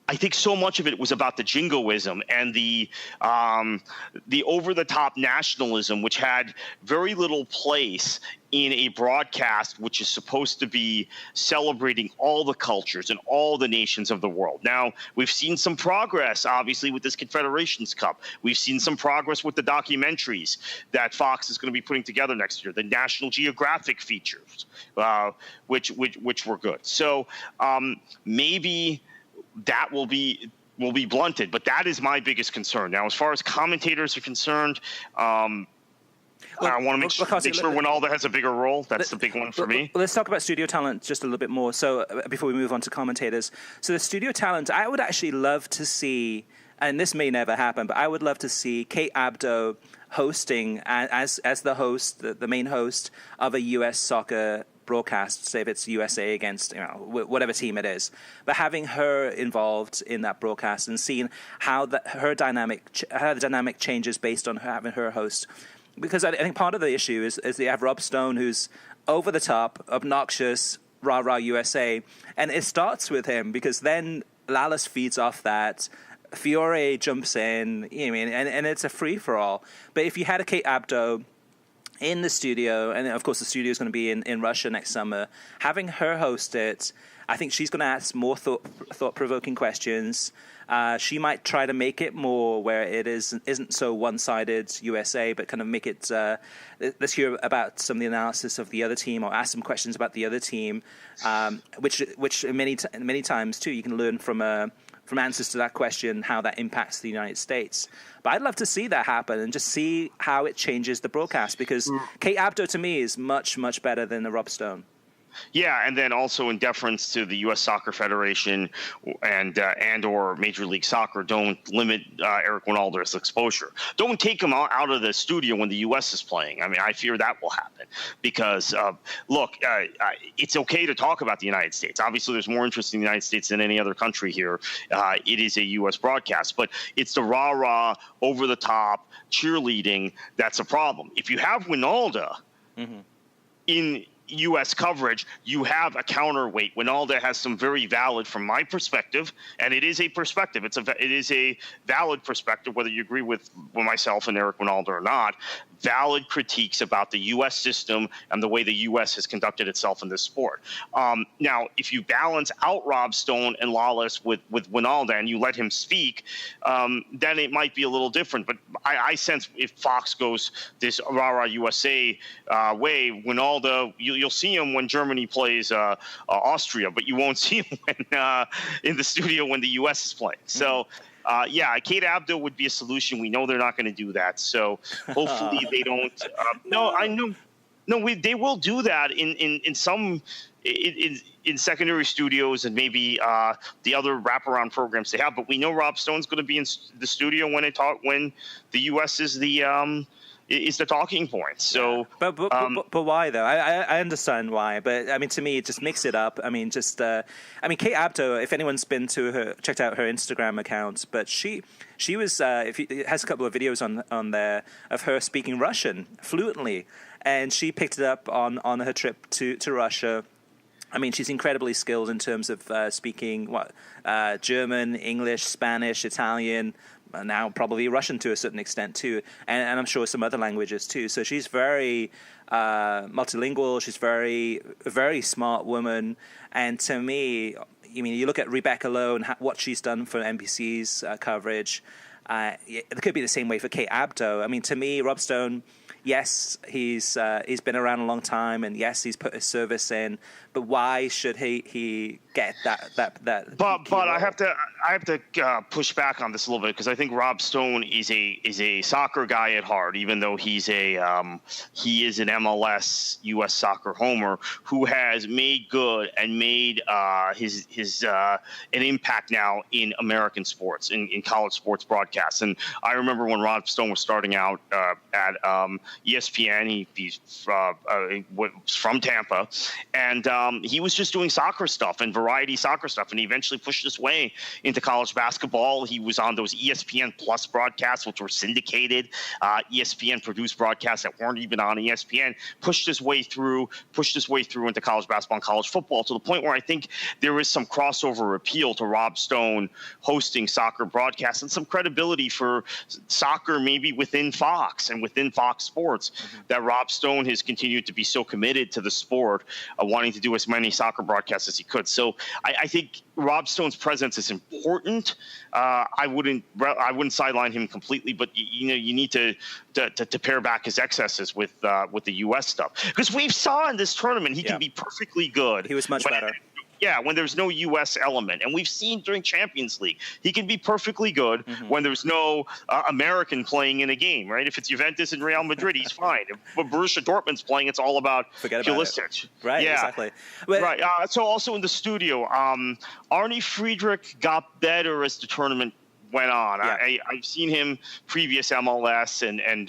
I think so much of it was about the jingoism and the over-the-top nationalism, which had very little place in a broadcast which is supposed to be celebrating all the cultures and all the nations of the world. Now, we've seen some progress, obviously, with this Confederations Cup. We've seen some progress with the documentaries that Fox is going to be putting together next year, the National Geographic features, which were good. So maybe that will be blunted, but that is my biggest concern. Now, as far as commentators are concerned, I want to make sure Ronaldo has a bigger role. That's the big one for me. Let's talk about studio talent just a little bit more. So before we move on to commentators, so the studio talent, I would actually love to see, and this may never happen, but I would love to see Kate Abdo hosting as the host, the main host of a U.S. soccer broadcast, say if it's USA against whatever team it is, but having her involved in that broadcast and seeing how the dynamic changes based on having her host, because I think part of the issue is they have Rob Stone, who's over the top, obnoxious, rah rah USA, and it starts with him because then Lallis feeds off that. Fiore jumps in, and it's a free for all. But if you had a Kate Abdo in the studio, and of course the studio is going to be in Russia next summer, having her host it, I think she's going to ask more thought-provoking questions. She might try to make it more where it isn't so one-sided USA, but kind of make it. Let's hear about some of the analysis of the other team, or ask some questions about the other team, which many times too you can learn from answers to that question how that impacts the United States. But I'd love to see that happen and just see how it changes the broadcast, because Kate Abdo to me is much better than the Rob Stone. Yeah, and then also in deference to the U.S. Soccer Federation and or Major League Soccer, don't limit Eric Wynalder's exposure. Don't take him out of the studio when the U.S. is playing. I mean, I fear that will happen because, look, it's okay to talk about the United States. Obviously, there's more interest in the United States than any other country here. It is a U.S. broadcast, but it's the rah-rah, over-the-top cheerleading that's a problem. If you have Wynalda in U.S. coverage, you have a counterweight. Wynalda has some very valid, from my perspective, and it is a perspective. It is a valid perspective, whether you agree with myself and Eric Wynalda or not. Valid critiques about the U.S. system and the way the U.S. has conducted itself in this sport. Now, if you balance out Rob Stone and Lawless with Wynalda and you let him speak, then it might be a little different. But I sense if Fox goes this rah-rah USA way, Wynalda, you'll see him when Germany plays Austria, but you won't see him in the studio when the U.S. is playing. So. Yeah, Kate Abdo would be a solution. We know they're not going to do that, so hopefully they don't. They will do that in some in secondary studios and maybe the other wraparound programs they have. But we know Rob Stone's going to be in the studio when the U.S. is the talking point. So, but why though? I understand why, but I mean, to me, just mix it up. I mean, Kate Abdo. If anyone's been to checked out her Instagram accounts, but she was it has a couple of videos on there of her speaking Russian fluently, and she picked it up on her trip to Russia. I mean, she's incredibly skilled in terms of speaking German, English, Spanish, Italian. Now probably Russian to a certain extent too, and I'm sure some other languages too. So she's very multilingual. She's a very smart woman. And to me, I mean, you look at Rebecca Lowe and what she's done for NBC's coverage. It could be the same way for Kate Abdo. I mean, to me, Rob Stone, yes, he's been around a long time, and yes, he's put his service in. But why should he get that? But I have to push back on this a little bit, because I think Rob Stone is a soccer guy at heart, even though he is an MLS U.S. soccer homer who has made good and made his an impact now in American sports, in college sports broadcasts. And I remember when Rob Stone was starting out at ESPN. He's from Tampa, and he was just doing soccer stuff and variety soccer stuff, and he eventually pushed his way into college basketball. He was on those ESPN Plus broadcasts, which were syndicated, ESPN produced broadcasts that weren't even on ESPN. Pushed his way through into college basketball and college football, to the point where I think there is some crossover appeal to Rob Stone hosting soccer broadcasts and some credibility for soccer maybe within Fox and within Fox Sports, that Rob Stone has continued to be so committed to the sport, wanting to do as many soccer broadcasts as he could. So I think Rob Stone's presence is important. I wouldn't sideline him completely, but you need to pare back his excesses with the U.S. stuff, because we've saw in this tournament he can be perfectly good. He was much better. Yeah, when there's no U.S. element. And we've seen during Champions League, he can be perfectly good when there's no American playing in a game, right? If it's Juventus and Real Madrid, he's fine. If Borussia Dortmund's playing, it's all about Pulisic. Right, yeah. Exactly. Right. So also in the studio, Arne Friedrich got better as the tournament went on. Yeah. I've seen him previous MLS and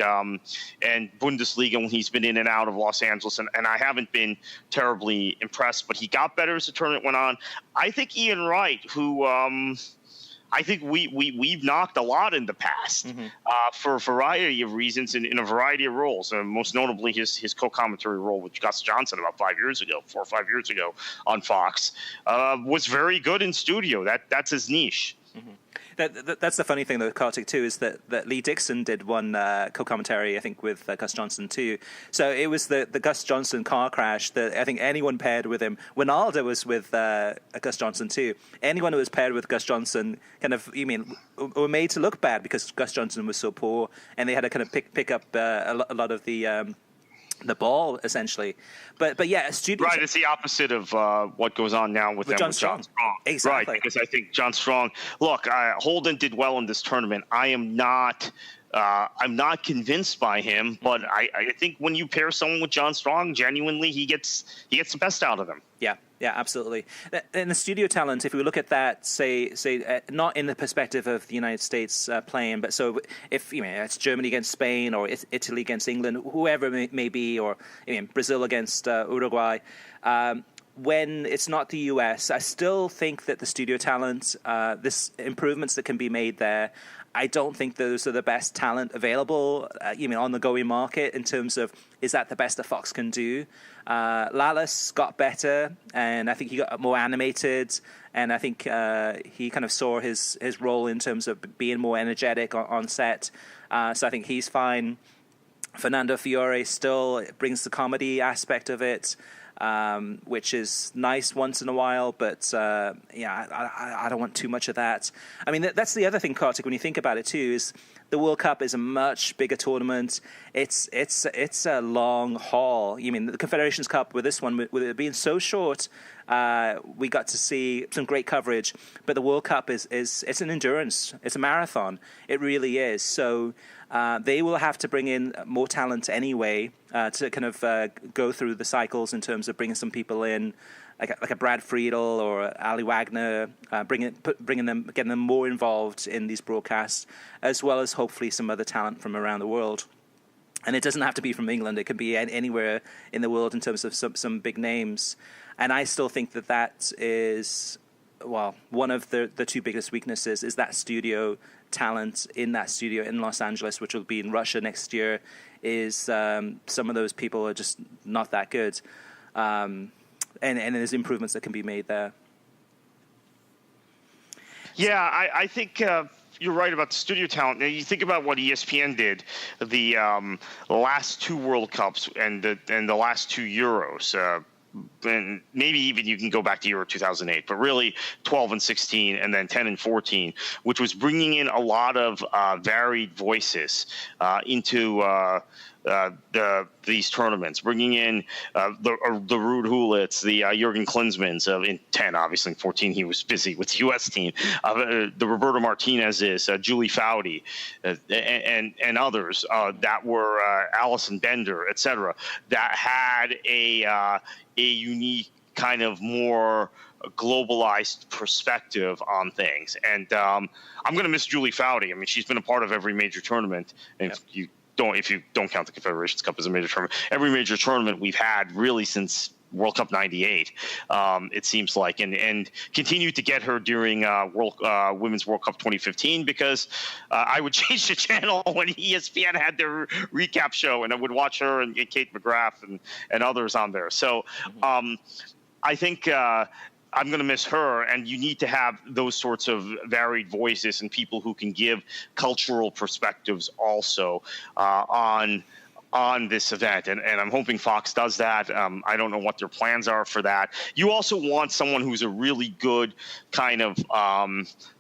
Bundesliga when he's been in and out of Los Angeles, and I haven't been terribly impressed, but he got better as the tournament went on. I think Ian Wright, who I think we've knocked a lot in the past for a variety of reasons in a variety of roles, most notably his co-commentary role with Gus Johnson about 4 or 5 years ago on Fox, was very good in studio. That's his niche. That's the funny thing, though, Kartik, too, is that Lee Dixon did one co-commentary, I think, with Gus Johnson, too. So it was the Gus Johnson car crash that I think anyone paired with him. Ronaldo was with Gus Johnson, too. Anyone who was paired with Gus Johnson were made to look bad because Gus Johnson was so poor, and they had to kind of pick up a lot of the ball, essentially. But yeah, students... Right, it's the opposite of what goes on now with John Strong. Exactly. Right, because I think John Strong... Look, Holden did well in this tournament. I'm not convinced by him, but I think when you pair someone with John Strong, genuinely, he gets the best out of them. Yeah, absolutely. And the studio talent, if we look at that, say not in the perspective of the United States playing, but so if it's Germany against Spain or Italy against England, whoever it may be, or Brazil against Uruguay, when it's not the US, I still think that the studio talent, this improvements that can be made there, I don't think those are the best talent available, on the going market in terms of, is that the best that Fox can do? Lallis got better, and I think he got more animated, and I think he kind of saw his role in terms of being more energetic on set. So I think he's fine. Fernando Fiore still brings the comedy aspect of it, which is nice once in a while, but I don't want too much of that. I mean, that's the other thing, Kartik, when you think about it too, is the World Cup is a much bigger tournament. It's a long haul. The Confederations Cup with this one, with it being so short, we got to see some great coverage. But the World Cup is it's an endurance. It's a marathon. It really is. So they will have to bring in more talent anyway to kind of go through the cycles in terms of bringing some people in, like a Brad Friedel or Ali Wagner, getting them more involved in these broadcasts, as well as hopefully some other talent from around the world. And it doesn't have to be from England; it can be anywhere in the world in terms of some big names. And I still think that is, one of the two biggest weaknesses is that studio talent in that studio in Los Angeles, which will be in Russia next year. Is some of those people are just not that good. And there's improvements that can be made there. Yeah, I think you're right about the studio talent. Now, you think about what ESPN did, the last two World Cups and the last two Euros. And maybe even you can go back to Euro 2008, but really 12 and 16 and then 10 and 14, which was bringing in a lot of varied voices into these tournaments, bringing in the Ruud Hullits, the Jurgen Klinsmanns in 10, obviously in 14 he was busy with the U.S. team, the Roberto Martinez's, Julie Foudy, and others that were Alison Bender, etc., that had a unique kind of more globalized perspective on things. And I'm going to miss Julie Foudy. I mean, she's been a part of every major tournament, and if you don't count the Confederations Cup as a major tournament, every major tournament we've had really since World Cup '98, it seems like, and continued to get her during Women's World Cup 2015, because I would change the channel when ESPN had their recap show, and I would watch her and Kate McGrath and others on there. So I think I'm going to miss her, and you need to have those sorts of varied voices and people who can give cultural perspectives also on this event, and I'm hoping Fox does that. I don't know what their plans are for that. You also want someone who's a really good kind of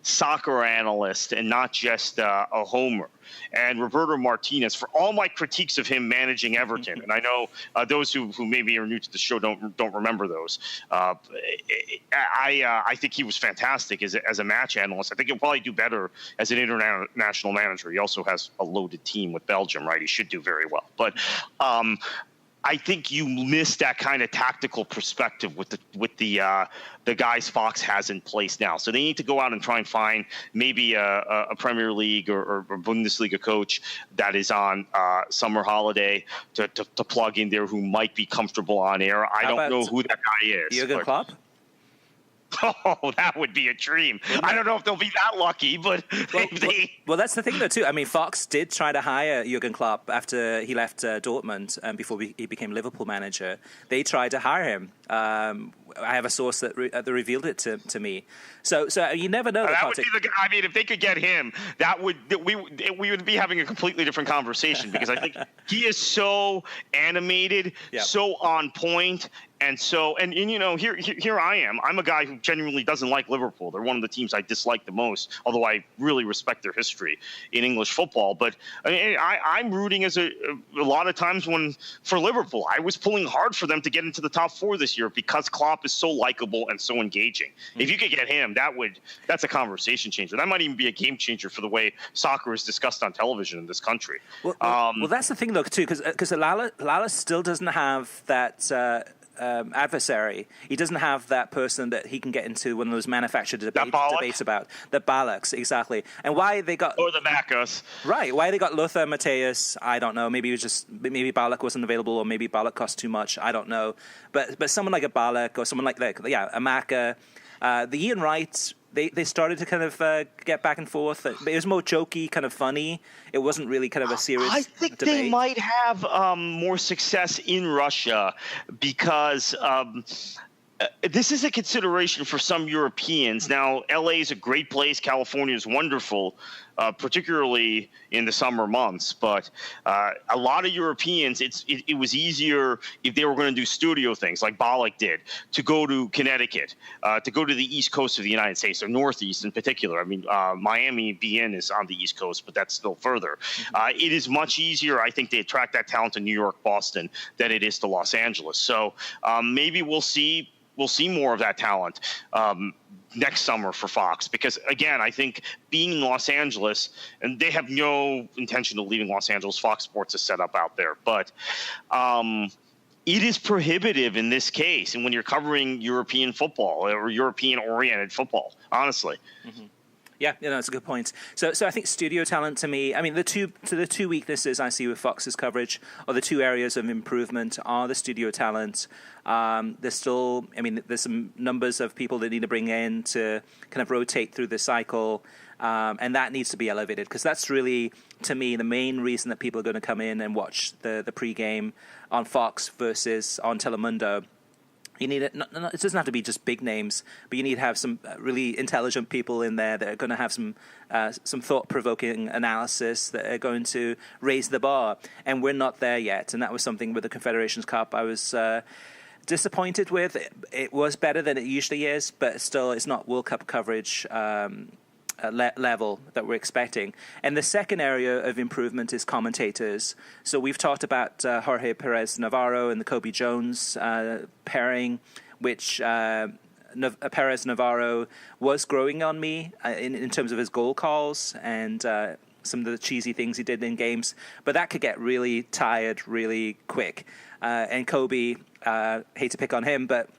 soccer analyst and not just a homer. And Roberto Martinez, for all my critiques of him managing Everton, and I know those who maybe are new to the show don't remember those. I think he was fantastic as a match analyst. I think he'll probably do better as an international manager. He also has a loaded team with Belgium, right? He should do very well. But I think you miss that kind of tactical perspective with the guys Fox has in place now. So they need to go out and try and find maybe a Premier League or Bundesliga coach that is on summer holiday to plug in there, who might be comfortable on air. I don't know who that guy is. Jurgen Klopp? Oh, that would be a dream. I don't know if they'll be that lucky, but well, that's the thing, though, too. I mean, Fox did try to hire Jurgen Klopp after he left Dortmund before he became Liverpool manager. They tried to hire him. I have a source that revealed it to me. So you never know. That would be I mean, if they could get him, we would be having a completely different conversation, because I think he is so animated, so on point. And you know, here I am. I'm a guy who genuinely doesn't like Liverpool. They're one of the teams I dislike the most, although I really respect their history in English football. But I mean, I'm rooting a lot of times for Liverpool. I was pulling hard for them to get into the top 4 this year because Klopp is so likable and so engaging. Mm-hmm. If you could get him, that's a conversation changer. That might even be a game changer for the way soccer is discussed on television in this country. Well, that's the thing, though, too, because Lala still doesn't have that adversary. He doesn't have that person that he can get into one of those manufactured debates about. The Ballocks, exactly. And why they got... Or the Macos. Right. Why they got Lothar Matthäus, I don't know. Maybe maybe Ballack wasn't available, or maybe Ballack cost too much. I don't know. But someone like a Ballack, or someone like a Maka, the Ian Wright... They started to kind of get back and forth. It was more jokey, kind of funny. It wasn't really kind of a serious debate. I think they might have more success in Russia because this is a consideration for some Europeans. Now, LA is a great place. California is wonderful, particularly in the summer months. But a lot of Europeans, it was easier if they were going to do studio things like Ballack did, to go to Connecticut, to go to the East Coast of the United States, or Northeast in particular. I mean, Miami BN is on the East Coast, but that's still further. It is much easier, I think, to attract that talent to New York, Boston, than it is to Los Angeles. So maybe we'll see more of that talent next summer for Fox, because again, I think being in Los Angeles, and they have no intention of leaving Los Angeles. Fox Sports is set up out there, but it is prohibitive in this case, and when you're covering European football or European-oriented football, honestly. Mm-hmm. Yeah, that's a good point. So I think studio talent, to me, I mean, the two weaknesses I see with Fox's coverage, or the two areas of improvement, are the studio talent. There's some numbers of people that need to bring in to kind of rotate through the cycle, and that needs to be elevated, because that's really, to me, the main reason that people are going to come in and watch the pregame on Fox versus on Telemundo. You need it. It doesn't have to be just big names, but you need to have some really intelligent people in there that are going to have some thought-provoking analysis that are going to raise the bar. And we're not there yet. And that was something with the Confederations Cup I was disappointed with. It was better than it usually is, but still, it's not World Cup coverage level that we're expecting. And the second area of improvement is commentators. So we've talked about Jorge Perez Navarro and the Kobe Jones pairing, which Perez Navarro was growing on me in terms of his goal calls and some of the cheesy things he did in games. But that could get really tired really quick. And Kobe, hate to pick on him, but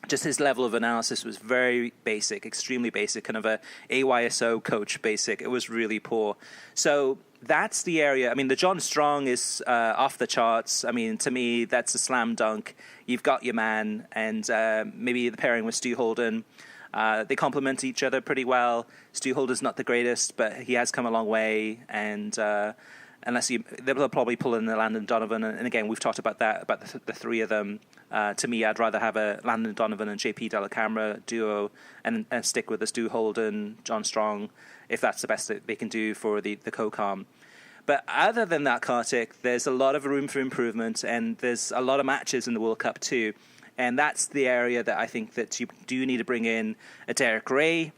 just his level of analysis was very basic, extremely basic, kind of a AYSO coach basic. It was really poor. So that's the area. I mean, the John Strong is off the charts. I mean, to me, that's a slam dunk. You've got your man, and maybe the pairing with Stu Holden. They complement each other pretty well. Stu Holden's not the greatest, but he has come a long way, and they'll probably pull in the Landon Donovan. And again, we've talked about that, about the three of them. To me, I'd rather have a Landon Donovan and JP Dellacamera duo and stick with the Stu Holden, John Strong, if that's the best that they can do for the co-com. But other than that, Kartik, there's a lot of room for improvement, and there's a lot of matches in the World Cup too. And that's the area that I think that you do need to bring in a Derek Ray,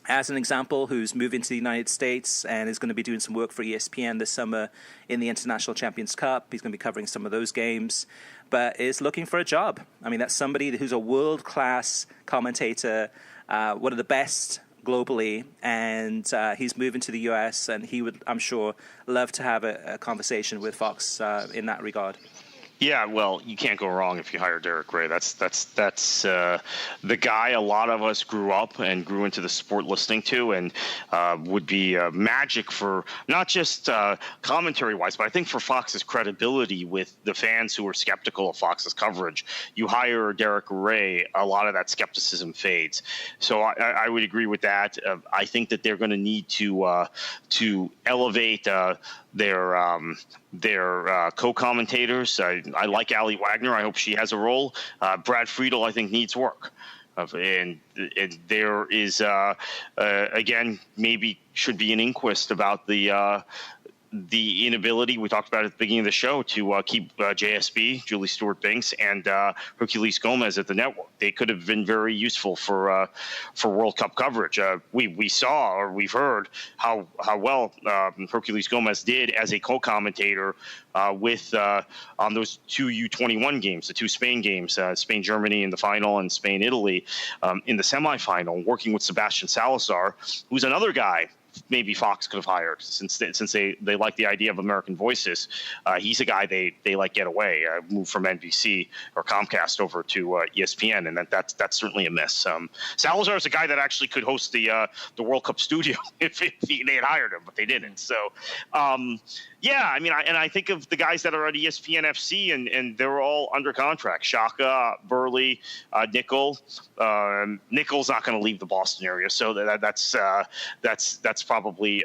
as an example, who's moving to the United States and is going to be doing some work for ESPN this summer in the International Champions Cup. He's going to be covering some of those games, but is looking for a job. I mean, that's somebody who's a world-class commentator, one of the best globally, and he's moving to the US, and he would, I'm sure, love to have a conversation with Fox in that regard. Yeah, well, you can't go wrong if you hire Derek Ray. That's the guy a lot of us grew up and grew into the sport listening to, and would be magic for not just commentary-wise, but I think for Fox's credibility with the fans who are skeptical of Fox's coverage. You hire Derek Ray, a lot of that skepticism fades. So I would agree with that. I think that they're going to need to elevate their co-commentators. I like Ali Wagner. I hope she has a role. Brad Friedel, I think, needs work. And there is, again, maybe should be an inquest about the inability, we talked about at the beginning of the show, to keep JSB, Julie Stewart-Binks, and Herculez Gomez at the network. They could have been very useful for World Cup coverage. We saw, or we've heard, how well Herculez Gomez did as a co-commentator with on those two U21 games, the two Spain games, Spain-Germany in the final and Spain-Italy in the semifinal, working with Sebastian Salazar, who's another guy maybe Fox could have hired, since they like the idea of American voices. He's a guy they let get away, move from NBC or Comcast over to ESPN, and that's certainly a miss. Salazar is a guy that actually could host the World Cup studio if they had hired him, but they didn't. So yeah, I mean, I think of the guys that are at ESPN FC, and they're all under contract. Shaka, Burley, Nickel. Nickel's not going to leave the Boston area, so that's probably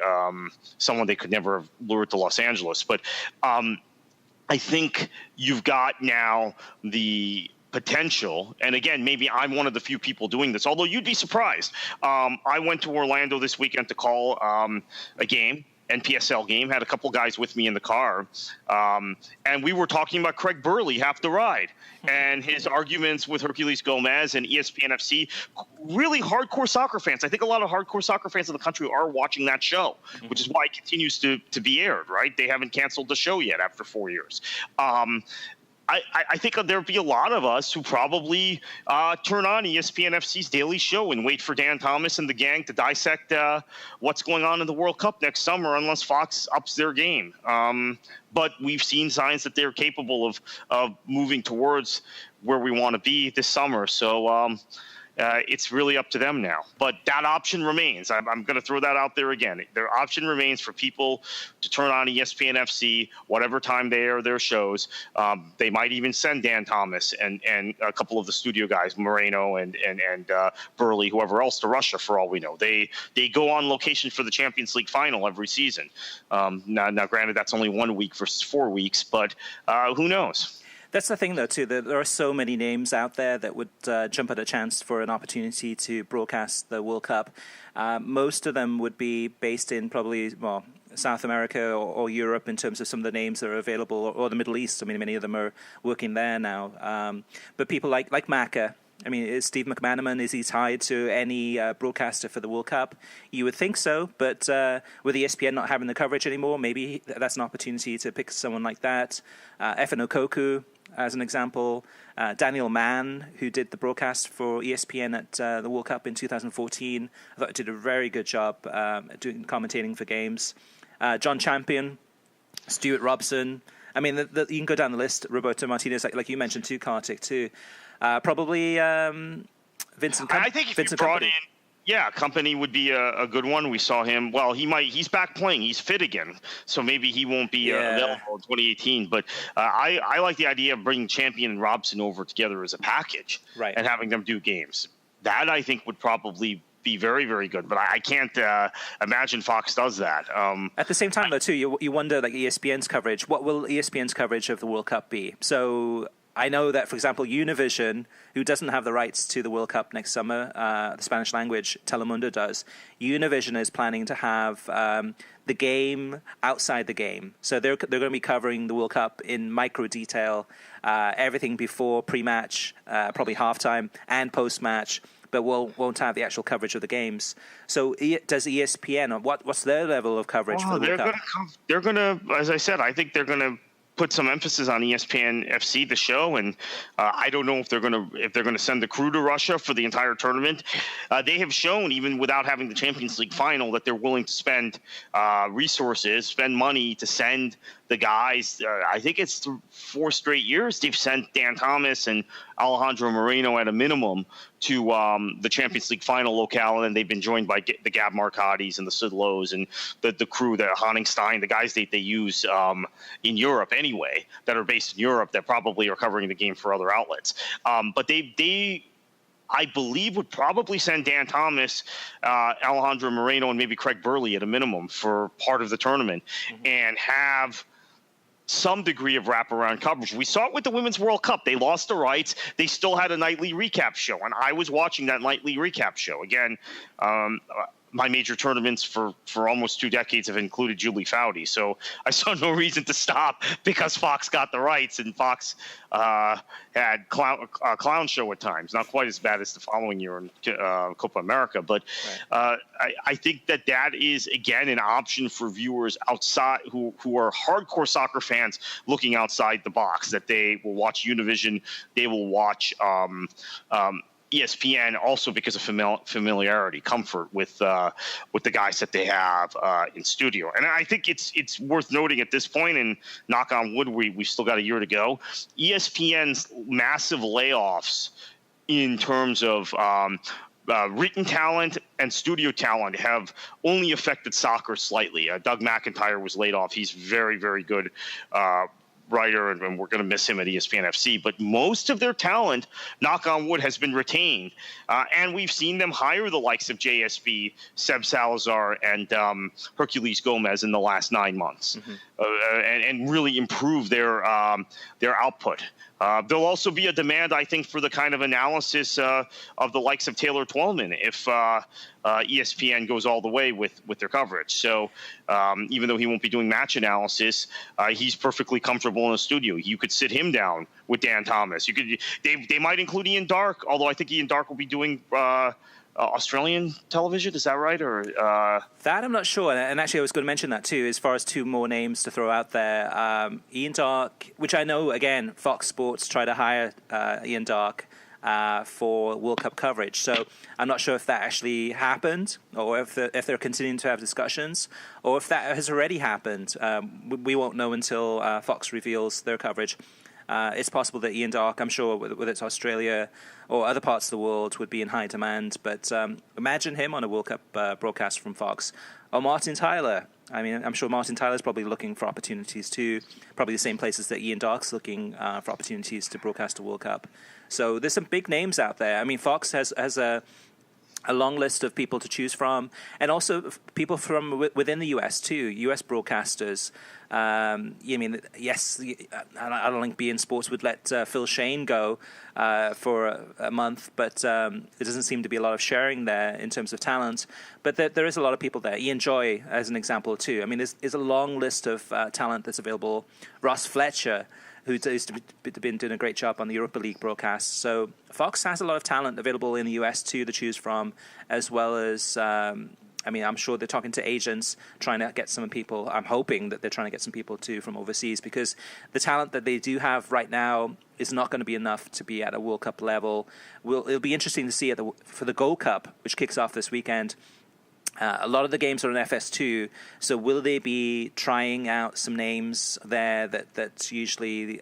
someone they could never have lured to Los Angeles. But I think you've got now the potential, and again, maybe I'm one of the few people doing this, although you'd be surprised. I went to Orlando this weekend to call a game. NPSL game, had a couple guys with me in the car, and we were talking about Craig Burley half the ride and his arguments with Herculez Gomez and ESPN FC. Really hardcore soccer fans. I think a lot of hardcore soccer fans in the country are watching that show, which is why it continues to be aired, right? They haven't canceled the show yet after 4 years. I think there'll be a lot of us who probably turn on ESPN FC's daily show and wait for Dan Thomas and the gang to dissect what's going on in the World Cup next summer, unless Fox ups their game. But we've seen signs that they're capable of moving towards where we want to be this summer. So it's really up to them now. But that option remains. I'm going to throw that out there again. Their option remains for people to turn on ESPN FC, whatever time they air their shows. They might even send Dan Thomas and a couple of the studio guys, Moreno and Burley, whoever else, to Russia for all we know. They go on location for the Champions League final every season. Now, granted, that's only 1 week versus 4 weeks, but who knows? That's the thing, though, too. There are so many names out there that would jump at a chance for an opportunity to broadcast the World Cup. Most of them would be based in probably, South America or Europe in terms of some of the names that are available, or the Middle East. I mean, many of them are working there now. But people like Macca. I mean, is Steve McManaman, is he tied to any broadcaster for the World Cup? You would think so, but with ESPN not having the coverage anymore, maybe that's an opportunity to pick someone like that. Efen Okoku, as an example. Daniel Mann, who did the broadcast for ESPN at the World Cup in 2014. I thought he did a very good job doing commentating for games. John Champion, Stuart Robson. I mean, you can go down the list. Roberto Martinez, like you mentioned too, Kartik too. Probably Vincent Company. I think if you brought in, Company would be a good one. We saw him. Well, he's back playing. He's fit again, so maybe he won't be available in 2018. But I like the idea of bringing Champion and Robson over together as a package, right, and having them do games. That I think would probably be very, very good. But I can't imagine Fox does that. At the same time, though, too, you wonder, like ESPN's coverage. What will ESPN's coverage of the World Cup be? So I know that, for example, Univision, who doesn't have the rights to the World Cup next summer, the Spanish language, Telemundo does. Univision is planning to have the game outside the game. So they're going to be covering the World Cup in micro detail, everything before pre-match, probably halftime, and post-match, but won't have the actual coverage of the games. So does ESPN, what's their level of coverage for the World Cup? They're going to, as I said, I think they're going to put some emphasis on ESPN FC, the show, and I don't know if they're going to send the crew to Russia for the entire tournament. They have shown, even without having the Champions League final, that they're willing to spend resources, spend money to send the guys, I think it's 4 straight years, they've sent Dan Thomas and Alejandro Moreno at a minimum to the Champions League final locale, and they've been joined by the Gab Marcadis and the Sudlows and the crew, the Honningstein, the guys they use in Europe anyway, that are based in Europe, that probably are covering the game for other outlets. But they I believe, would probably send Dan Thomas, Alejandro Moreno, and maybe Craig Burley at a minimum for part of the tournament, and have some degree of wraparound coverage. We saw it with the Women's World Cup. They lost the rights. They still had a nightly recap show, and I was watching that nightly recap show. Again, my major tournaments for almost 2 decades have included Julie Foudy, so I saw no reason to stop because Fox got the rights, and Fox had clown show at times. Not quite as bad as the following year in Copa America, but I think that is, again, an option for viewers outside who are hardcore soccer fans looking outside the box, that they will watch Univision, they will watch ESPN, also because of familiarity, comfort with the guys that they have in studio. And I think it's worth noting at this point, and knock on wood, we've still got a year to go, ESPN's massive layoffs in terms of written talent and studio talent have only affected soccer slightly. Doug McIntyre was laid off. He's very, very good writer, and we're going to miss him at ESPN FC. But most of their talent, knock on wood, has been retained. And we've seen them hire the likes of JSB, Seb Salazar, and Hercules Gomez in the last 9 months, and really improve their output. There'll also be a demand, I think, for the kind of analysis of the likes of Taylor Twellman if ESPN goes all the way with their coverage. So even though he won't be doing match analysis, he's perfectly comfortable in a studio. You could sit him down with Dan Thomas. They might include Ian Darke, although I think Ian Darke will be doing Australian television. Is that right? Or that I'm not sure. And actually, I was going to mention that too, as far as 2 more names to throw out there. Ian Darke, which I know, again, Fox Sports tried to hire Ian Darke for World Cup coverage. So I'm not sure if that actually happened, or if they're continuing to have discussions, or if that has already happened. We won't know until Fox reveals their coverage. It's possible that Ian Darke, I'm sure, whether it's Australia or other parts of the world, would be in high demand. But imagine him on a World Cup broadcast from Fox. Or Martin Tyler. I mean, I'm sure Martin Tyler's probably looking for opportunities too, probably the same places that Ian Darke's looking for opportunities to broadcast a World Cup. So there's some big names out there. I mean, Fox has a long list of people to choose from, and also people from within the U.S. too, U.S. broadcasters. I mean, yes, I don't think beIN Sports would let Phil Shane go for a month, but there doesn't seem to be a lot of sharing there in terms of talent. But there is a lot of people there. Ian Joy, as an example, too. I mean, there's a long list of talent that's available. Ross Fletcher, who's been doing a great job on the Europa League broadcast. So Fox has a lot of talent available in the US too to choose from, as well as, I mean, I'm sure they're talking to agents, trying to get some people. I'm hoping that they're trying to get some people too from overseas, because the talent that they do have right now is not going to be enough to be at a World Cup level. It'll be interesting to see for the Gold Cup, which kicks off this weekend. A lot of the games are on FS2, so will they be trying out some names there that usually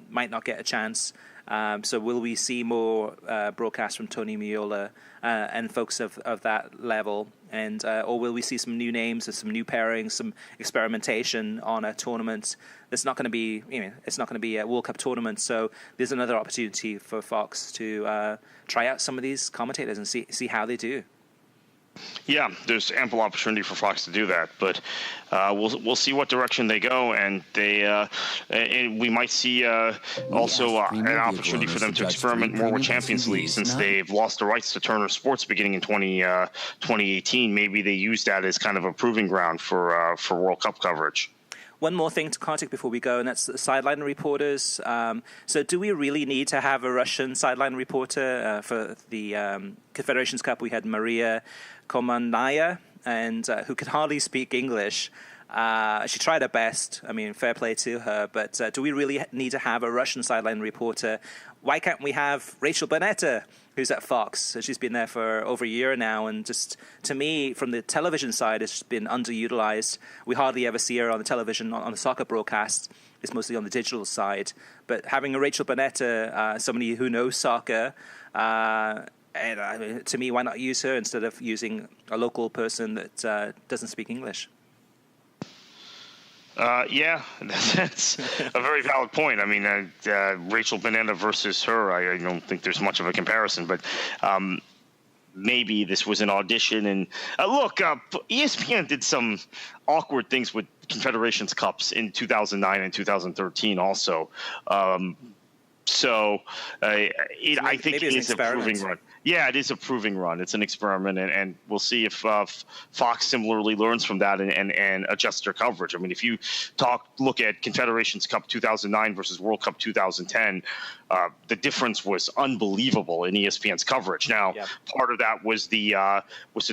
might not get a chance? So will we see more broadcasts from Tony Meola and folks of that level? And or will we see some new names and some new pairings, some experimentation on a tournament that's not going to be, it's not going to be a World Cup tournament. So there's another opportunity for Fox to try out some of these commentators and see how they do. Yeah, there's ample opportunity for Fox to do that, but we'll see what direction they go, and and we might see also an opportunity for them to experiment more with Champions League, since they've lost the rights to Turner Sports beginning in 2018. Maybe they use that as kind of a proving ground for World Cup coverage. One more thing to Kartik before we go, and that's the sideline reporters. So do we really need to have a Russian sideline reporter? For the Confederations Cup, we had Maria Komandaya, and who could hardly speak English. She tried her best. I mean, fair play to her. But do we really need to have a Russian sideline reporter? Why can't we have Rachel Bonnetta, who's at Fox. So she's been there for over a year now, and just to me, from the television side, it's been underutilized. We hardly ever see her on the television on the soccer broadcast. It's mostly on the digital side. But having a Rachel Bonnetta, somebody who knows soccer, and to me, why not use her instead of using a local person that doesn't speak English? Yeah, that's a very valid point. I mean, Rachel Bonnetta versus her, I don't think there's much of a comparison, but maybe this was an audition. And look, ESPN did some awkward things with Confederations Cups in 2009 and 2013 also. So I think it is a proving run. Yeah, it is a proving run. It's an experiment, and we'll see if Fox similarly learns from that and adjusts their coverage. I mean, if you look at Confederations Cup 2009 versus World Cup 2010, the difference was unbelievable in ESPN's coverage. Now, part of that was the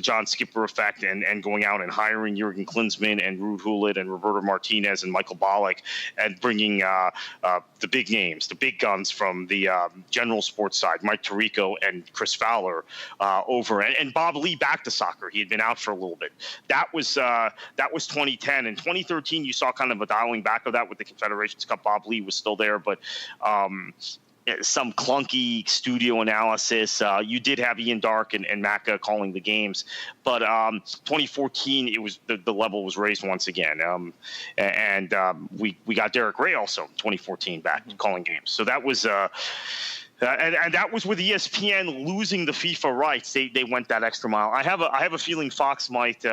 John Skipper effect and going out and hiring Jurgen Klinsmann and Ruud Gullit and Roberto Martinez and Michael Ballack and bringing the big names, the big guns from the general sports side, Mike Tirico and Chris Fowler over, and Bob Lee back to soccer. He had been out for a little bit. That was 2010. In 2013, you saw kind of a dialing back of that with the Confederations Cup. Bob Lee was still there, but some clunky studio analysis. You did have Ian Dark and Macca calling the games, but 2014 it was the level was raised once again, and we got Derek Ray also 2014 back calling games. So that was. And that was with ESPN losing the FIFA rights. They went that extra mile. I have a feeling Fox might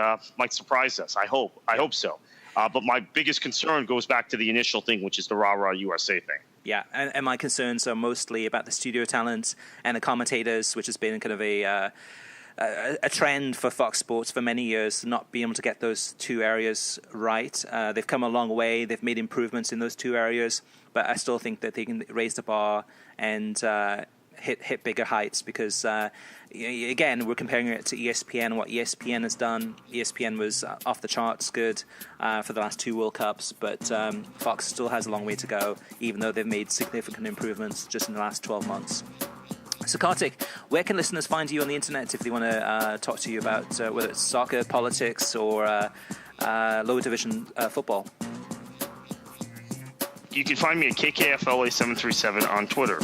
surprise us. I hope so. But my biggest concern goes back to the initial thing, which is the rah rah USA thing. Yeah, and my concerns are mostly about the studio talent and the commentators, which has been kind of a trend for Fox Sports for many years, not being able to get those two areas right. They've come a long way. They've made improvements in those two areas, but I still think that they can raise the bar and hit bigger heights because, again, we're comparing it to ESPN and what ESPN has done. ESPN was off the charts good for the last two World Cups, but Fox still has a long way to go, even though they've made significant improvements just in the last 12 months. So, Kartik, where can listeners find you on the internet if they want to talk to you about whether it's soccer, politics, or lower division football? You can find me at KKFLA737 on Twitter.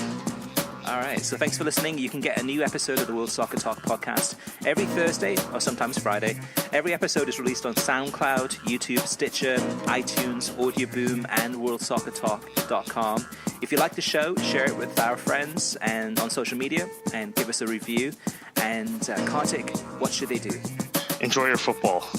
All right, so thanks for listening. You can get a new episode of the World Soccer Talk podcast every Thursday or sometimes Friday. Every episode is released on SoundCloud, YouTube, Stitcher, iTunes, Audio Boom, and WorldSoccerTalk.com. If you like the show, share it with our friends and on social media and give us a review. And Kartik, what should they do? Enjoy your football.